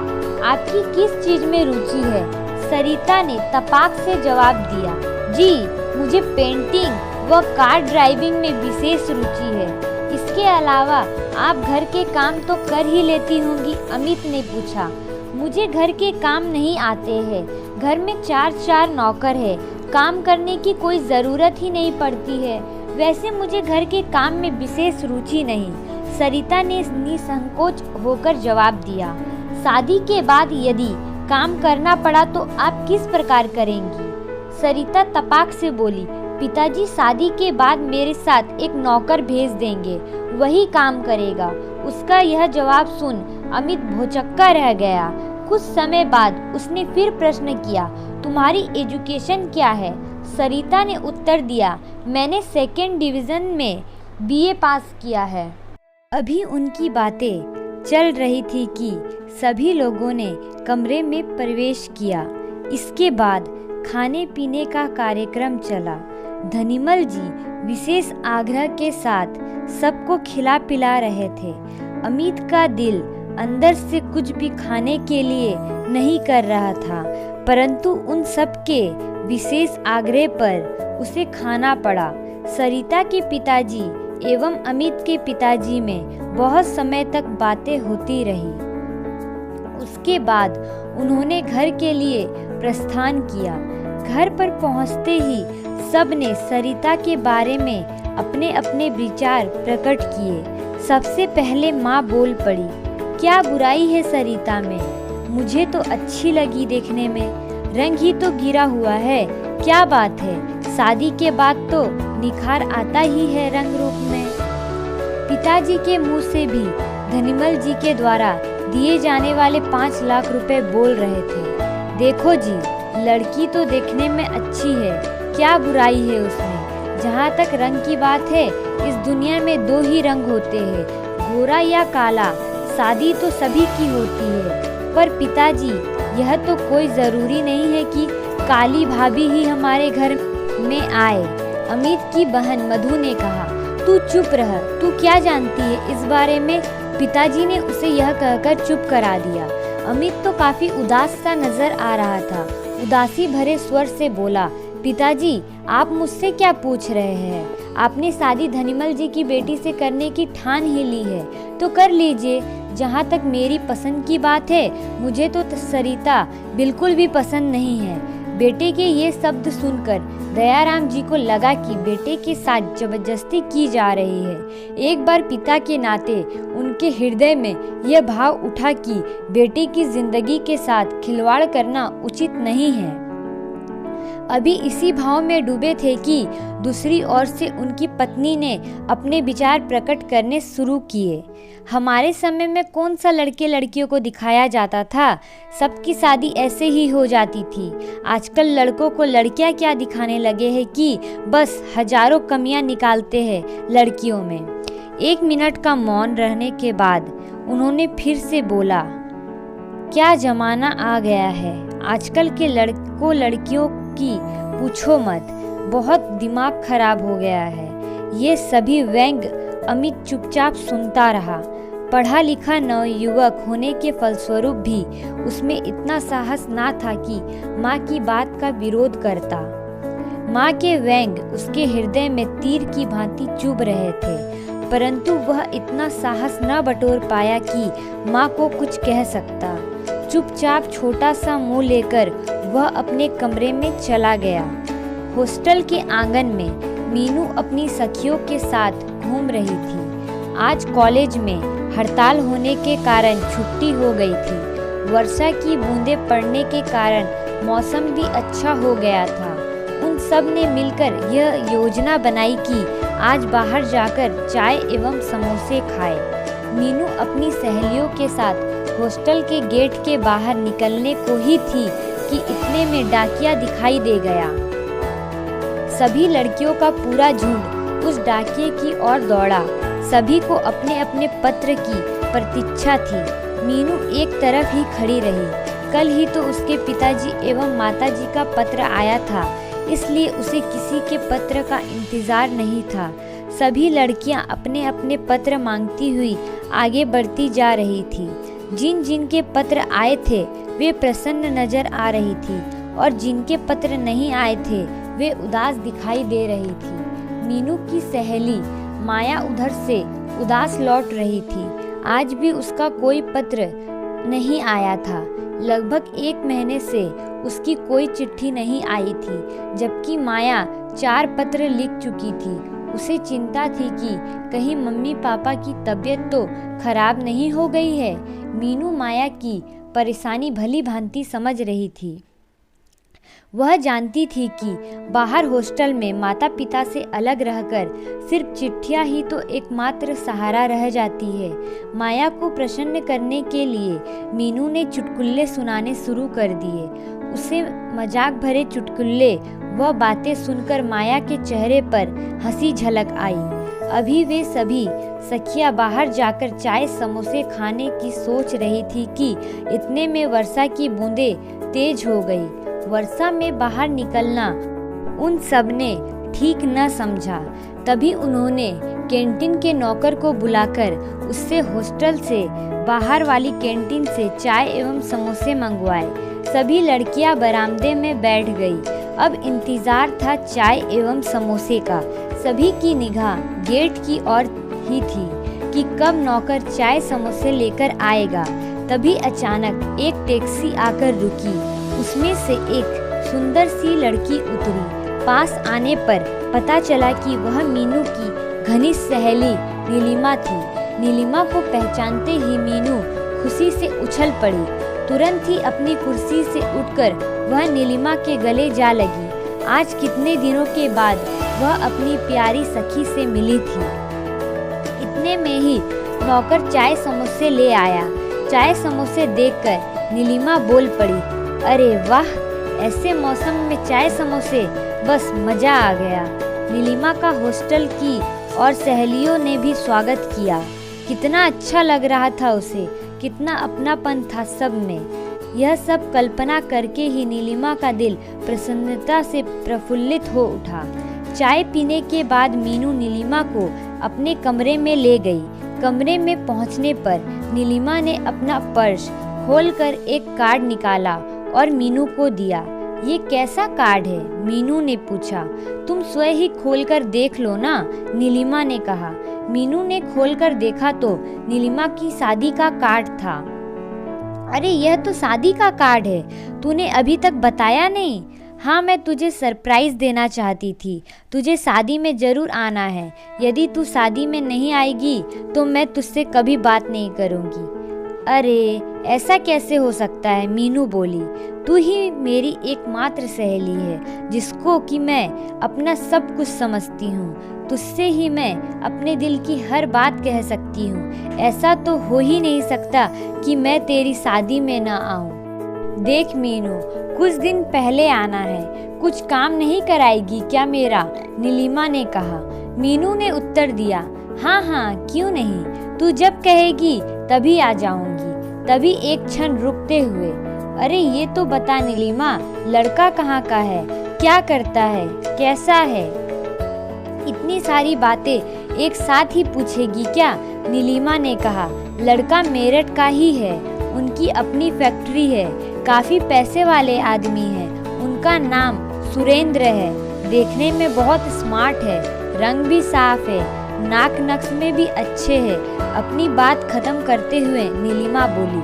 आपकी किस चीज में रुचि है? सरिता ने तपाक से जवाब दिया, जी मुझे पेंटिंग व कार ड्राइविंग में विशेष रुचि है। इसके अलावा आप घर के काम तो कर ही लेती होंगी? अमित ने पूछा। मुझे घर के काम नहीं आते हैं। घर में चार नौकर है। काम करने की कोई ज़रूरत ही नहीं पड़ती है। वैसे मुझे घर के काम में विशेष रुचि नहीं, सरिता ने निसंकोच होकर जवाब दिया। शादी के बाद यदि काम करना पड़ा तो आप किस प्रकार करेंगी? सरिता तपाक से बोली, पिताजी शादी के बाद मेरे साथ एक नौकर भेज देंगे, वही काम करेगा। उसका यह जवाब सुन अमित भौचक्का रह गया। कुछ समय बाद उसने फिर प्रश्न किया, तुम्हारी एजुकेशन क्या है? सरिता ने उत्तर दिया, मैंने सेकेंड डिवीज़न में बीए पास किया है। अभी उनकी बातें चल रही थी कि सभी लोगों ने कमरे में प्रवेश किया। इसके बाद खाने पीने का कार्यक्रम चला। धनीमल जी विशेष आग्रह के साथ सबको खिला पिला रहे थे। अमित का दिल अंदर से कुछ भी खाने के लिए नहीं कर रहा था, परंतु उन सब के विशेष आग्रह पर उसे खाना पड़ा। सरिता के पिताजी एवं अमित के पिताजी में बहुत समय तक बातें होती रही। उसके बाद उन्होंने घर के लिए प्रस्थान किया। घर पर पहुंचते ही सबने सरिता के बारे में अपने अपने विचार प्रकट किए। सबसे पहले माँ बोल पड़ी, क्या बुराई है सरिता में? मुझे तो अच्छी लगी देखने में। रंग ही तो गिरा हुआ है, क्या बात है? शादी के बाद तो निखार आता ही है रंग रूप में। पिताजी के मुंह से भी धनीमल जी के द्वारा दिए जाने वाले 5 लाख रुपए बोल रहे थे। देखो जी, लड़की तो देखने में अच्छी है, क्या बुराई है उसमें? जहाँ तक रंग की बात है, इस दुनिया में 2 ही रंग होते हैं, गोरा या काला। शादी तो सभी की होती है, पर पिताजी यह तो कोई ज़रूरी नहीं है कि काली भाभी ही हमारे घर में आए। अमित की बहन मधु ने कहा, तू चुप रह, तू क्या जानती है इस बारे में? पिताजी ने उसे यह कहकर चुप करा दिया। अमित तो काफ़ी उदास सा नजर आ रहा था। उदासी भरे स्वर से बोला, पिताजी आप मुझसे क्या पूछ रहे हैं? आपने शादी धनीमल जी की बेटी से करने की ठान ही ली है तो कर लीजिए। जहाँ तक मेरी पसंद की बात है, मुझे तो सरिता बिल्कुल भी पसंद नहीं है। बेटे के ये शब्द सुनकर दयाराम जी को लगा कि बेटे के साथ जबरदस्ती की जा रही है। एक बार पिता के नाते उनके हृदय में यह भाव उठा कि बेटे की जिंदगी के साथ खिलवाड़ करना उचित नहीं है। अभी इसी भाव में डूबे थे कि दूसरी ओर से उनकी पत्नी ने अपने विचार प्रकट करने शुरू किए। हमारे समय में कौन सा लड़के लड़कियों को दिखाया जाता था? सबकी शादी ऐसे ही हो जाती थी। आजकल लड़कों को लड़कियां क्या दिखाने लगे हैं कि बस हजारों कमियां निकालते हैं लड़कियों में। 1 मिनट का मौन रहने के बाद उन्होंने फिर से बोला, क्या जमाना आ गया है। आजकल के लड़कों लड़कियों की पूछो मत, बहुत दिमाग खराब हो गया है। ये सभी व्यंग अमित चुपचाप सुनता रहा। पढ़ा लिखा नवयुवक होने के फलस्वरूप भी उसमें इतना साहस ना था कि माँ की बात का विरोध करता। माँ के व्यंग उसके हृदय में तीर की भांति चुभ रहे थे, परंतु वह इतना साहस न बटोर पाया कि माँ को कुछ कह सकता। चुपचाप छोटा सा मुंह लेकर वह अपने कमरे में चला गया। हॉस्टल के आंगन में मीनू अपनी सखियों के साथ घूम रही थी। आज कॉलेज में हड़ताल होने के कारण छुट्टी हो गई थी। वर्षा की बूंदें पड़ने के कारण मौसम भी अच्छा हो गया था। उन सब ने मिलकर यह योजना बनाई कि आज बाहर जाकर चाय एवं समोसे खाए। मीनू अपनी सहेलियों के साथ हॉस्टल के गेट के बाहर निकलने को ही थी कि इतने में डाकिया दिखाई दे गया। सभी लड़कियों का पूरा झुंड उस डाकिये की ओर दौड़ा। सभी को अपने अपने पत्र की प्रतीक्षा थी। मीनू एक तरफ ही खड़ी रही। कल ही तो उसके पिताजी एवं माताजी का पत्र आया था, इसलिए उसे किसी के पत्र का इंतजार नहीं था। सभी लड़कियां अपने अपने पत्र मांगती हुई आगे बढ़ती जा रही थी। जिन जिन के पत्र आए थे वे प्रसन्न नजर आ रही थी और जिनके पत्र नहीं आए थे वे उदास दिखाई दे रही थी। मीनू की सहेली माया उधर से उदास लौट रही थी। आज भी उसका कोई पत्र नहीं आया था। लगभग 1 महीने से उसकी कोई चिट्ठी नहीं आई थी, जबकि माया 4 पत्र लिख चुकी थी। उसे चिंता थी कि कहीं मम्मी पापा की तबीयत तो खराब नहीं हो गई है। मीनू माया की परेशानी भली भांति समझ रही थी। वह जानती थी कि बाहर हॉस्टल में माता पिता से अलग रहकर सिर्फ चिट्ठियां ही तो एकमात्र सहारा रह जाती है। माया को प्रसन्न करने के लिए मीनू ने चुटकुल्ले सुनाने शुरू कर दिए। उसे मजाक भरे चुटकुल्ले वह बातें सुनकर माया के चेहरे पर हंसी झलक आई। अभी वे सभी सखियां बाहर जाकर चाय समोसे खाने की सोच रही थी कि इतने में वर्षा की बूंदें तेज हो गई। वर्षा में बाहर निकलना उन सब ने ठीक न समझा। तभी उन्होंने कैंटीन के नौकर को बुलाकर उससे हॉस्टल से बाहर वाली कैंटीन से चाय एवं समोसे मंगवाए। सभी लड़कियां बरामदे में बैठ गई। अब इंतजार था चाय एवं समोसे का। सभी की निगाह गेट की ओर ही थी कि कब नौकर चाय समोसे लेकर आएगा। तभी अचानक एक टैक्सी आकर रुकी। उसमें से एक सुंदर सी लड़की उतरी। पास आने पर पता चला कि वह मीनू की घनिष्ठ सहेली नीलिमा थी। नीलिमा को पहचानते ही मीनू खुशी से उछल पड़ी। तुरंत ही अपनी कुर्सी से उठकर वह नीलिमा के गले जा लगी। आज कितने दिनों के बाद वह अपनी प्यारी सखी से मिली थी। इतने में ही नौकर चाय समोसे ले आया। चाय समोसे देखकर नीलिमा बोल पड़ी, अरे वाह, ऐसे मौसम में चाय समोसे, बस मजा आ गया। नीलिमा का हॉस्टल की और सहेलियों ने भी स्वागत किया। कितना अच्छा लग रहा था उसे, कितना अपनापन था सब में। यह सब कल्पना करके ही नीलिमा का दिल प्रसन्नता से प्रफुल्लित हो उठा। चाय पीने के बाद मीनू नीलिमा को अपने कमरे में ले गई। कमरे में पहुंचने पर नीलिमा ने अपना पर्स खोलकर एक कार्ड निकाला और मीनू को दिया। ये कैसा कार्ड है? मीनू ने पूछा। तुम स्वयं ही खोलकर देख लो ना, नीलिमा ने कहा। मीनू ने खोलकर देखा तो नीलिमा की शादी का कार्ड था। अरे यह तो शादी का कार्ड है, तूने अभी तक बताया नहीं। हाँ, मैं तुझे सरप्राइज देना चाहती थी। तुझे शादी में जरूर आना है। यदि तू शादी में नहीं आएगी तो मैं तुझसे कभी बात नहीं करूँगी। अरे ऐसा कैसे हो सकता है? मीनू बोली। तू ही मेरी एकमात्र सहेली है जिसको कि मैं अपना सब कुछ समझती हूँ। तुझसे ही मैं अपने दिल की हर बात कह सकती हूँ। ऐसा तो हो ही नहीं सकता कि मैं तेरी शादी में ना आऊँ। देख मीनू, कुछ दिन पहले आना है। कुछ काम नहीं कराएगी क्या मेरा? नीलिमा ने कहा। मीनू ने उत्तर दिया, हाँ हाँ, क्यों नहीं, तू जब कहेगी तभी आ जाऊंगी। तभी एक क्षण रुकते हुए, अरे ये तो बता नीलिमा, लड़का कहाँ का है, क्या करता है, कैसा है? इतनी सारी बातें एक साथ ही पूछेगी क्या? नीलिमा ने कहा। लड़का मेरठ का ही है। उनकी अपनी फैक्ट्री है। काफी पैसे वाले आदमी हैं। उनका नाम सुरेंद्र है। देखने में बहुत स्मार्ट है। रंग भी साफ है। नाक नक्श में भी अच्छे हैं। अपनी बात खत्म करते हुए नीलिमा बोली,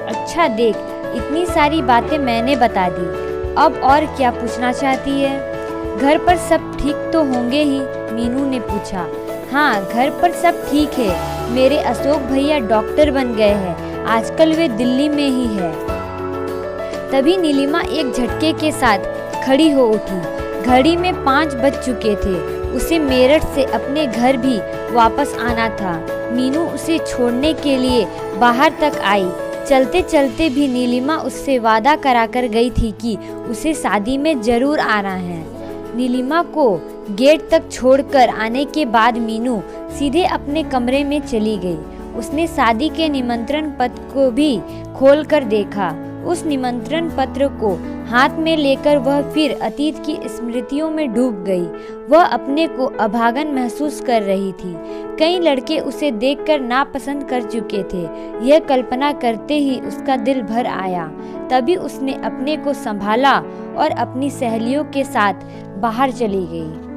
अच्छा देख, इतनी सारी बातें मैंने बता दी। अब और क्या पूछना चाहती है? घर पर सब ठीक तो होंगे ही? मीनू ने पूछा। हाँ, घर पर सब ठीक है। मेरे अशोक भैया डॉक्टर बन गए हैं। आजकल वे दिल्ली में ही है। तभी नीलिमा एक झटके के साथ खड़ी हो उठी। घड़ी में 5 बज चुके थे। उसे मेरठ से अपने घर भी वापस आना था। मीनू उसे छोड़ने के लिए बाहर तक आई। चलते चलते भी नीलिमा उससे वादा कराकर गई थी कि उसे शादी में जरूर आना है। नीलिमा को गेट तक छोड़कर आने के बाद मीनू सीधे अपने कमरे में चली गई। उसने शादी के निमंत्रण पत्र को भी खोलकर देखा। उस निमंत्रण पत्र को हाथ में लेकर वह फिर अतीत की स्मृतियों में डूब गई। वह अपने को अभागन महसूस कर रही थी। कई लड़के उसे देखकर नापसंद कर चुके थे। यह कल्पना करते ही उसका दिल भर आया। तभी उसने अपने को संभाला और अपनी सहेलियों के साथ बाहर चली गई।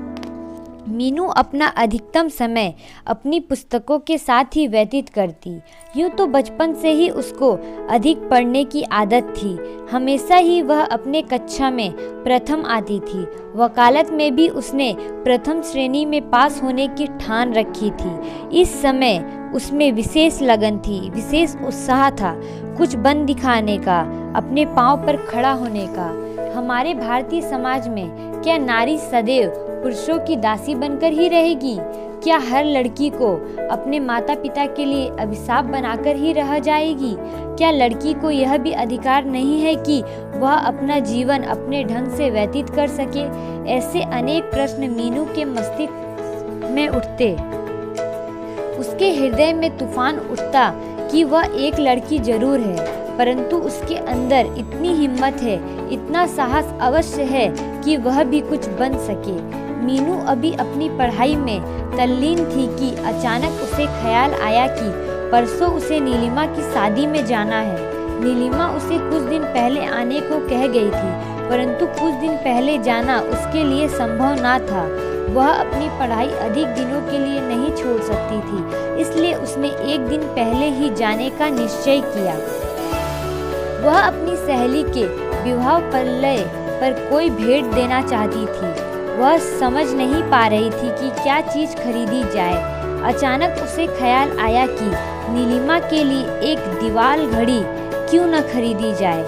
मीनू अपना अधिकतम समय अपनी पुस्तकों के साथ ही व्यतीत करती। यूँ तो बचपन से ही उसको अधिक पढ़ने की आदत थी। हमेशा ही वह अपने कक्षा में प्रथम आती थी। वकालत में भी उसने प्रथम श्रेणी में पास होने की ठान रखी थी। इस समय उसमें विशेष लगन थी, विशेष उत्साह था, कुछ बन दिखाने का, अपने पांव पर खड़ा होने का। हमारे भारतीय समाज में क्या नारी सदैव पुरुषों की दासी बनकर ही रहेगी? क्या हर लड़की को अपने माता पिता के लिए अभिशाप बनाकर ही रह जाएगी? क्या लड़की को यह भी अधिकार नहीं है कि वह अपना जीवन अपने ढंग से व्यतीत कर सके? ऐसे अनेक प्रश्न मीनू के मस्तिष्क में उठते। उसके हृदय में तूफान उठता कि वह एक लड़की जरूर है, परंतु उसके अंदर इतनी हिम्मत है, इतना साहस अवश्य है कि वह भी कुछ बन सके। मीनू अभी अपनी पढ़ाई में तल्लीन थी कि अचानक उसे ख्याल आया कि परसों उसे नीलिमा की शादी में जाना है। नीलिमा उसे कुछ दिन पहले आने को कह गई थी, परंतु कुछ दिन पहले जाना उसके लिए संभव ना था। वह अपनी पढ़ाई अधिक दिनों के लिए नहीं छोड़ सकती थी, इसलिए उसने एक दिन पहले ही जाने का निश्चय किया। वह अपनी सहेली के विवाह पल्लय पर कोई भेंट देना चाहती थी। वह समझ नहीं पा रही थी कि क्या चीज खरीदी जाए। अचानक उसे ख्याल आया कि नीलिमा के लिए एक दीवार घड़ी क्यों न खरीदी जाए।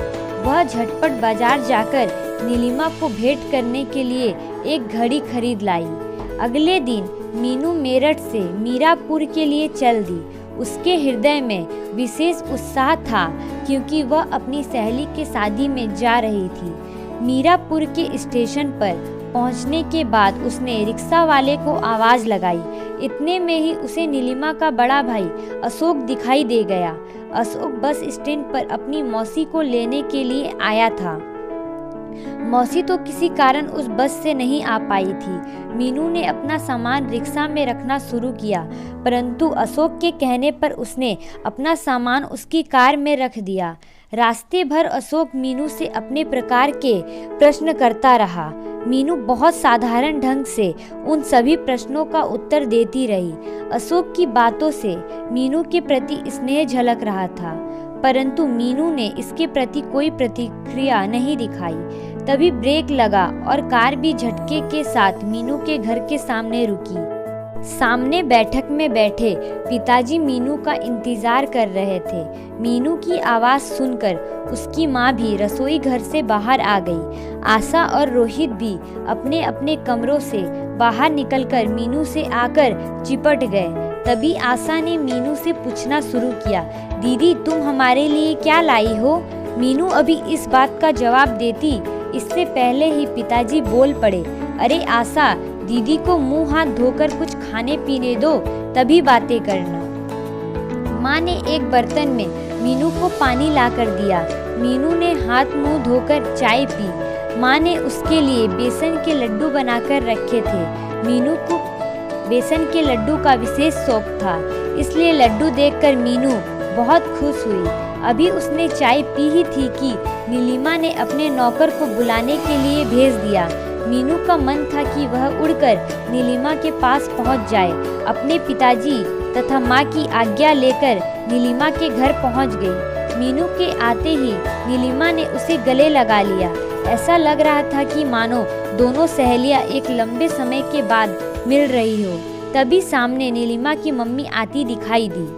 वह झटपट बाजार जाकर नीलिमा को भेंट करने के लिए एक घड़ी खरीद लाई। अगले दिन मीनू मेरठ से मीरापुर के लिए चल दी। उसके हृदय में विशेष उत्साह था क्योंकि वह अपनी सहेली के शादी में जा रही थी। मीरापुर के स्टेशन पर पहुंचने के बाद उसने रिक्शा वाले को आवाज लगाई। इतने में ही उसे नीलिमा का बड़ा भाई अशोक दिखाई दे गया। अशोक बस स्टैंड पर अपनी मौसी को लेने के लिए आया था। मौसी तो किसी कारण उस बस से नहीं आ पाई थी। मीनू ने अपना सामान रिक्शा में रखना शुरू किया, परंतु अशोक के कहने पर उसने अपना सामान उसकी कार में रख दिया। रास्ते भर अशोक मीनू से अपने प्रकार के प्रश्न करता रहा। मीनू बहुत साधारण ढंग से उन सभी प्रश्नों का उत्तर देती रही। अशोक की बातों से मीनू के प्रति स्नेह झलक रहा था, परंतु मीनू ने इसके प्रति कोई प्रतिक्रिया नहीं दिखाई। तभी ब्रेक लगा और कार भी झटके के साथ मीनू के घर के सामने रुकी। सामने बैठक में बैठे पिताजी मीनू का इंतजार कर रहे थे। मीनू की आवाज़ सुनकर उसकी माँ भी रसोई घर से बाहर आ गई। आशा और रोहित भी अपने अपने कमरों से बाहर निकलकर मीनू से आकर चिपट गए। तभी आशा ने मीनू से पूछना शुरू किया, दीदी तुम हमारे लिए क्या लाई हो? मीनू अभी इस बात का जवाब देती, इससे पहले ही पिताजी बोल पड़े, अरे आशा, दीदी को मुंह हाथ धोकर कुछ खाने पीने दो, तभी बातें करना। माँ ने एक बर्तन में मीनू को पानी लाकर दिया। मीनू ने हाथ मुंह धोकर चाय पी। माँ ने उसके लिए बेसन के लड्डू बनाकर रखे थे। मीनू को बेसन के लड्डू का विशेष शौक था, इसलिए लड्डू देखकर मीनू बहुत खुश हुई। अभी उसने चाय पी ही थी कि नीलिमा ने अपने नौकर को बुलाने के लिए भेज दिया। मीनू का मन था कि वह उड़कर नीलिमा के पास पहुंच जाए। अपने पिताजी तथा माँ की आज्ञा लेकर नीलिमा के घर पहुंच गई। मीनू के आते ही नीलिमा ने उसे गले लगा लिया। ऐसा लग रहा था कि मानो दोनों सहेलियां एक लंबे समय के बाद मिल रही हो। तभी सामने नीलिमा की मम्मी आती दिखाई दी।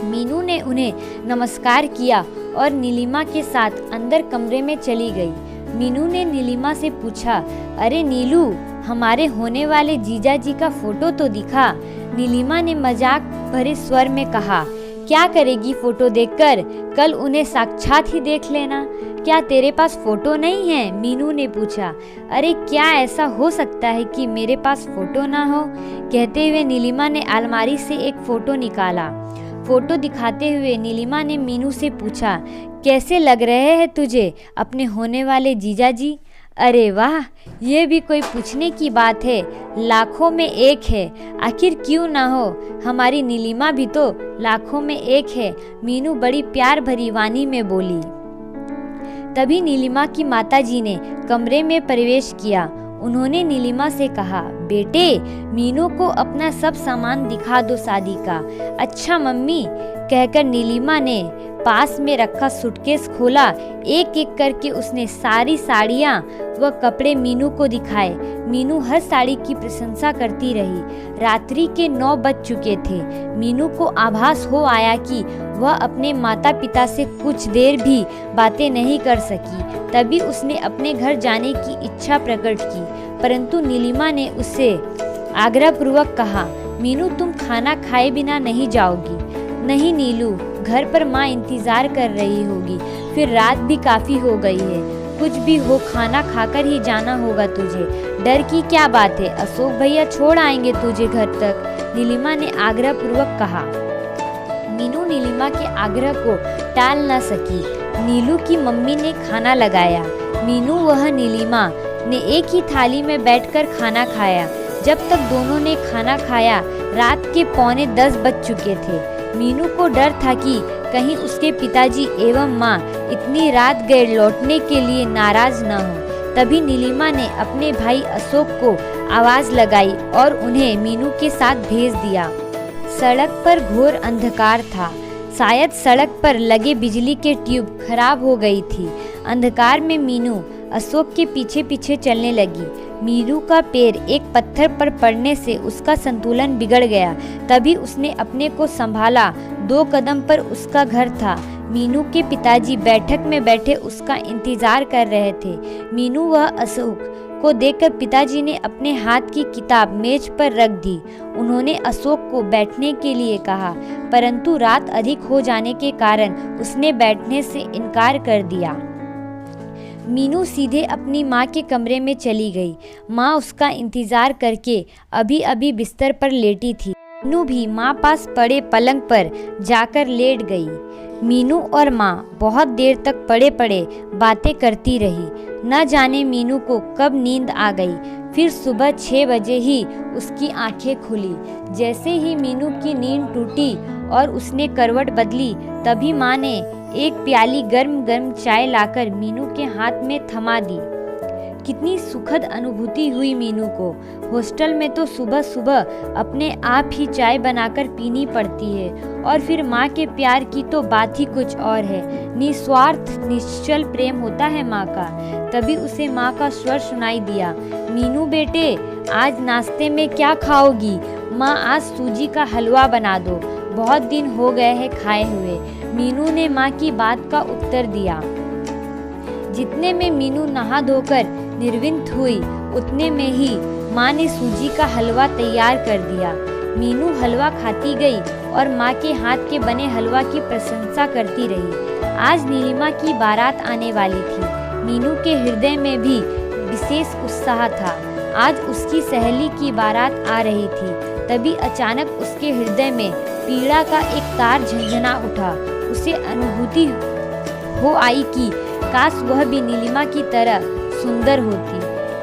मीनू ने उन्हें नमस्कार किया और नीलिमा के साथ अंदर कमरे में चली गई। मीनू ने नीलिमा से पूछा, अरे नीलू, हमारे होने वाले जीजा जी का फोटो तो दिखा। नीलिमा ने मजाक भरे स्वर में कहा, क्या करेगी फोटो देखकर? कल उन्हें साक्षात ही देख लेना। क्या तेरे पास फोटो नहीं है? मीनू ने पूछा। अरे क्या ऐसा हो सकता है कि मेरे पास फोटो ना हो? कहते हुए नीलिमा ने अलमारी से एक फोटो निकाला। फोटो दिखाते हुए नीलिमा ने मीनू से पूछा, कैसे लग रहे हैं तुझे अपने होने वाले जीजा जी? अरे वाह, ये भी कोई पूछने की बात है, लाखों में एक है। आखिर क्यों ना हो, हमारी नीलिमा भी तो लाखों में एक है। मीनू बड़ी प्यार भरी वाणी में बोली। तभी नीलिमा की माताजी ने कमरे में प्रवेश किया। उन्होंने नीलिमा से कहा, बेटे, मीनू को अपना सब सामान दिखा दो शादी का। अच्छा मम्मी, कहकर नीलिमा ने पास में रखा सूटकेस खोला। एक एक करके उसने सारी साड़ियाँ व कपड़े मीनू को दिखाए। मीनू हर साड़ी की प्रशंसा करती रही। रात्रि के 9 बज चुके थे। मीनू को आभास हो आया कि वह अपने माता पिता से कुछ देर भी बातें नहीं कर सकी। तभी उसने अपने घर जाने की इच्छा प्रकट की, परंतु नीलिमा ने उससे आग्रहपूर्वक कहा, मीनू तुम खाना खाए बिना नहीं जाओगी। नहीं नीलू, घर पर माँ इंतजार कर रही होगी, फिर रात भी काफी हो गई है। कुछ भी हो खाना खाकर ही जाना होगा तुझे। डर की क्या बात है, अशोक भैया छोड़ आएंगे तुझे घर तक, नीलिमा ने आग्रहपूर्वक कहा। मीनू नीलिमा के आग्रह को टाल न सकी। नीलू की मम्मी ने खाना लगाया। मीनू वह नीलिमा ने एक ही थाली में बैठकर खाना खाया। जब तक दोनों ने खाना खाया, रात के 9:45 बज चुके थे। मीनू को डर था कि कहीं उसके पिताजी एवं माँ इतनी रात गए लौटने के लिए नाराज न हो। तभी नीलिमा ने अपने भाई अशोक को आवाज लगाई और उन्हें मीनू के साथ भेज दिया। सड़क पर घोर अंधकार था। शायद सड़क पर लगे बिजली के ट्यूब खराब हो गई थी। अंधकार में मीनू अशोक के पीछे पीछे चलने लगी। मीनू का पैर एक पत्थर पर पड़ने से उसका संतुलन बिगड़ गया। तभी उसने अपने को संभाला। 2 कदम पर उसका घर था। मीनू के पिताजी बैठक में बैठे उसका इंतजार कर रहे थे। मीनू व अशोक को देखकर पिताजी ने अपने हाथ की किताब मेज पर रख दी। उन्होंने अशोक को बैठने के लिए कहा, परंतु रात अधिक हो जाने के कारण उसने बैठने से इनकार कर दिया। मीनू सीधे अपनी माँ के कमरे में चली गई। माँ उसका इंतजार करके अभी अभी बिस्तर पर लेटी थी। मीनू भी माँ पास पड़े पलंग पर जाकर लेट गई। मीनू और माँ बहुत देर तक पड़े पड़े बातें करती रही। न जाने मीनू को कब नींद आ गई। फिर सुबह 6 बजे ही उसकी आंखें खुली। जैसे ही मीनू की नींद टूटी और उसने करवट बदली, तभी माँ ने एक प्याली गर्म गर्म चाय लाकर मीनू के हाथ में थमा दी। कितनी सुखद अनुभूति हुई मीनू को। हॉस्टल में तो सुबह सुबह अपने आप ही चाय बनाकर पीनी पड़ती है, और फिर माँ के प्यार की तो बात ही कुछ और है। निस्वार्थ निश्चल प्रेम होता है माँ का। तभी उसे माँ का स्वर सुनाई दिया, मीनू बेटे, आज नाश्ते में क्या खाओगी? माँ आज सूजी का हलवा बना दो, बहुत दिन हो गए हैं खाए हुए। मीनू ने माँ की बात का उत्तर दिया। जितने में मीनू नहा धोकर निर्विन्त हुई, उतने में ही माँ ने सूजी का हलवा तैयार कर दिया। मीनू हलवा खाती गई और माँ के हाथ के बने हलवा की प्रशंसा करती रही। आज नीलिमा की बारात आने वाली थी। मीनू के हृदय में भी विशेष उत्साह था। आज उसकी सहेली की बारात आ रही थी। तभी अचानक उसके हृदय में पीड़ा का एक तार झंझना उठा। उसे अनुभूति हो आई कि काश वह भी नीलिमा की तरह सुंदर होती।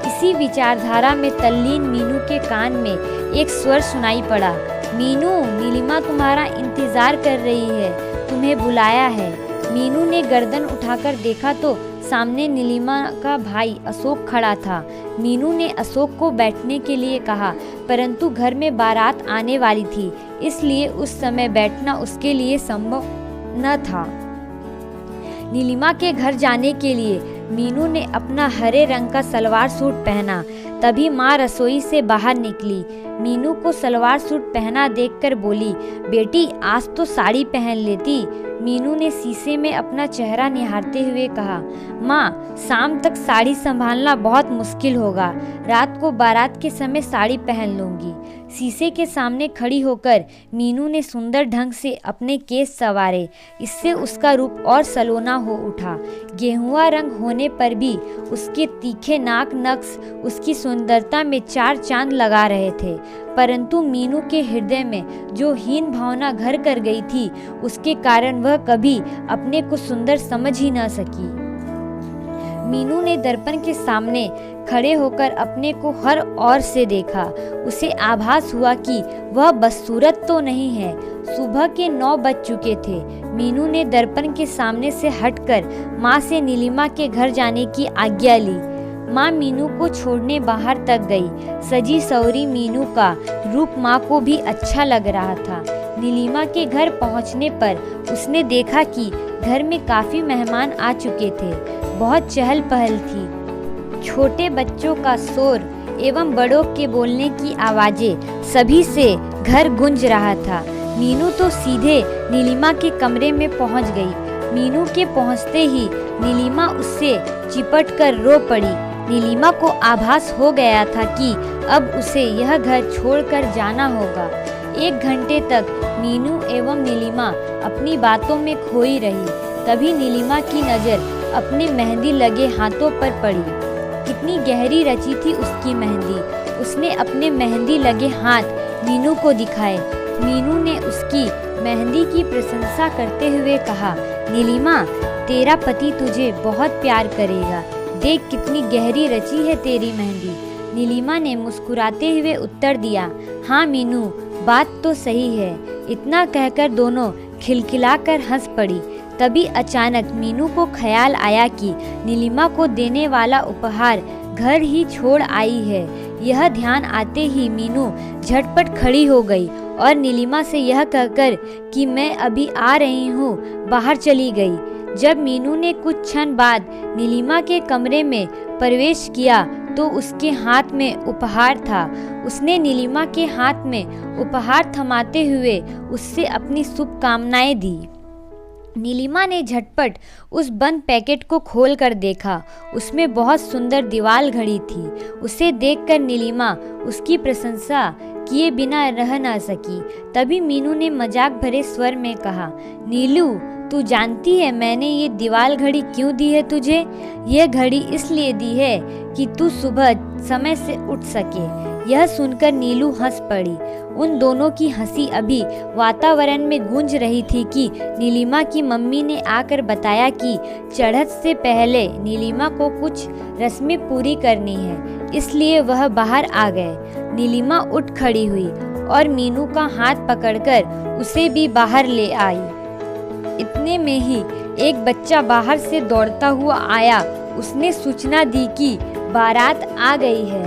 इसी विचारधारा में तल्लीन मीनू के कान में एक स्वर सुनाई पड़ा, मीनू, नीलिमा तुम्हारा इंतजार कर रही है, तुम्हें बुलाया है। मीनू ने गर्दन उठाकर देखा तो सामने नीलिमा का भाई अशोक खड़ा था। मीनू ने अशोक को बैठने के लिए कहा, परंतु घर में बारात आने वाली थी, इसलिए उस समय बैठना उसके लिए संभव न था। नीलिमा के घर जाने के लिए मीनू ने अपना हरे रंग का सलवार सूट पहना। तभी माँ रसोई से बाहर निकली। मीनू को सलवार सूट पहना देखकर बोली, बेटी आज तो साड़ी पहन लेती। मीनू ने शीशे में अपना चेहरा निहारते हुए कहा, माँ शाम तक साड़ी संभालना बहुत मुश्किल होगा, रात को बारात के समय साड़ी पहन लूंगी। शीशे के सामने खड़ी होकर मीनू ने सुंदर ढंग से अपने केस संवारे। इससे उसका रूप और सलोना हो उठा। गेहुआ रंग होने पर भी उसके तीखे नाक नक्श उसकी सुंदरता में 4 चांद लगा रहे थे। परंतु मीनू के हृदय में जो हीन भावना घर कर गई थी, उसके कारण वह कभी अपने को सुंदर समझ ही न सकी। मीनू ने दर्पण के सामने खड़े होकर अपने को हर ओर से देखा। उसे आभास हुआ कि वह बदसूरत तो नहीं है। सुबह के 9 बज चुके थे। मीनू ने दर्पण के सामने से हटकर माँ से नीलिमा के घर जाने की आज्ञा ली। माँ मीनू को छोड़ने बाहर तक गई। सजी सवरी मीनू का रूप माँ को भी अच्छा लग रहा था। नीलिमा के घर पहुँचने पर उसने देखा कि घर में काफ़ी मेहमान आ चुके थे। बहुत चहल पहल थी। छोटे बच्चों का शोर एवं बड़ों के बोलने की आवाज़ें सभी से घर गूंज रहा था। मीनू तो सीधे नीलिमा के कमरे में पहुंच गई। मीनू के पहुंचते ही नीलिमा उससे चिपट कर रो पड़ी। नीलिमा को आभास हो गया था कि अब उसे यह घर छोड़कर जाना होगा। 1 घंटे तक मीनू एवं नीलिमा अपनी बातों में खोई रही। तभी नीलिमा की नज़र अपने मेहंदी लगे हाथों पर पड़ी। कितनी गहरी रची थी उसकी मेहंदी। उसने अपने मेहंदी लगे हाथ मीनू को दिखाए। मीनू ने उसकी मेहंदी की प्रशंसा करते हुए कहा, नीलिमा, तेरा पति तुझे बहुत प्यार करेगा। देख कितनी गहरी रची है तेरी मेहंदी। नीलिमा ने मुस्कुराते हुए उत्तर दिया, हाँ मीनू, बात तो सही है। इतना कहकर दोनों खिलखिलाकर हंस पड़ी। तभी अचानक मीनू को ख्याल आया कि नीलिमा को देने वाला उपहार घर ही छोड़ आई है। यह ध्यान आते ही मीनू झटपट खड़ी हो गई और नीलिमा से यह कहकर कि मैं अभी आ रही हूँ, बाहर चली गई। जब मीनू ने कुछ क्षण बाद नीलिमा के कमरे में प्रवेश किया तो उसके हाथ में उपहार था। उसने नीलिमा के हाथ में उपहार थमाते हुए उससे अपनी शुभकामनाएं दी। नीलिमा ने झटपट उस बंद पैकेट को खोलकर देखा। उसमें बहुत सुंदर दीवार घड़ी थी। उसे देखकर नीलिमा उसकी प्रशंसा किए बिना रह न सकी। तभी मीनू ने मजाक भरे स्वर में कहा, नीलू, तू जानती है मैंने ये दीवार घड़ी क्यों दी है तुझे? यह घड़ी इसलिए दी है कि तू सुबह समय से उठ सके। यह सुनकर नीलू हंस पड़ी। उन दोनों की हंसी अभी वातावरण में गूंज रही थी कि नीलिमा की मम्मी ने आकर बताया कि चढ़त से पहले नीलिमा को कुछ रस्में पूरी करनी है, इसलिए वह बाहर आ गए। नीलिमा उठ खड़ी हुई और मीनू का हाथ पकड़कर उसे भी बाहर ले आई। इतने में ही एक बच्चा बाहर से दौड़ता हुआ आया। उसने सूचना दी कि बारात आ गई है।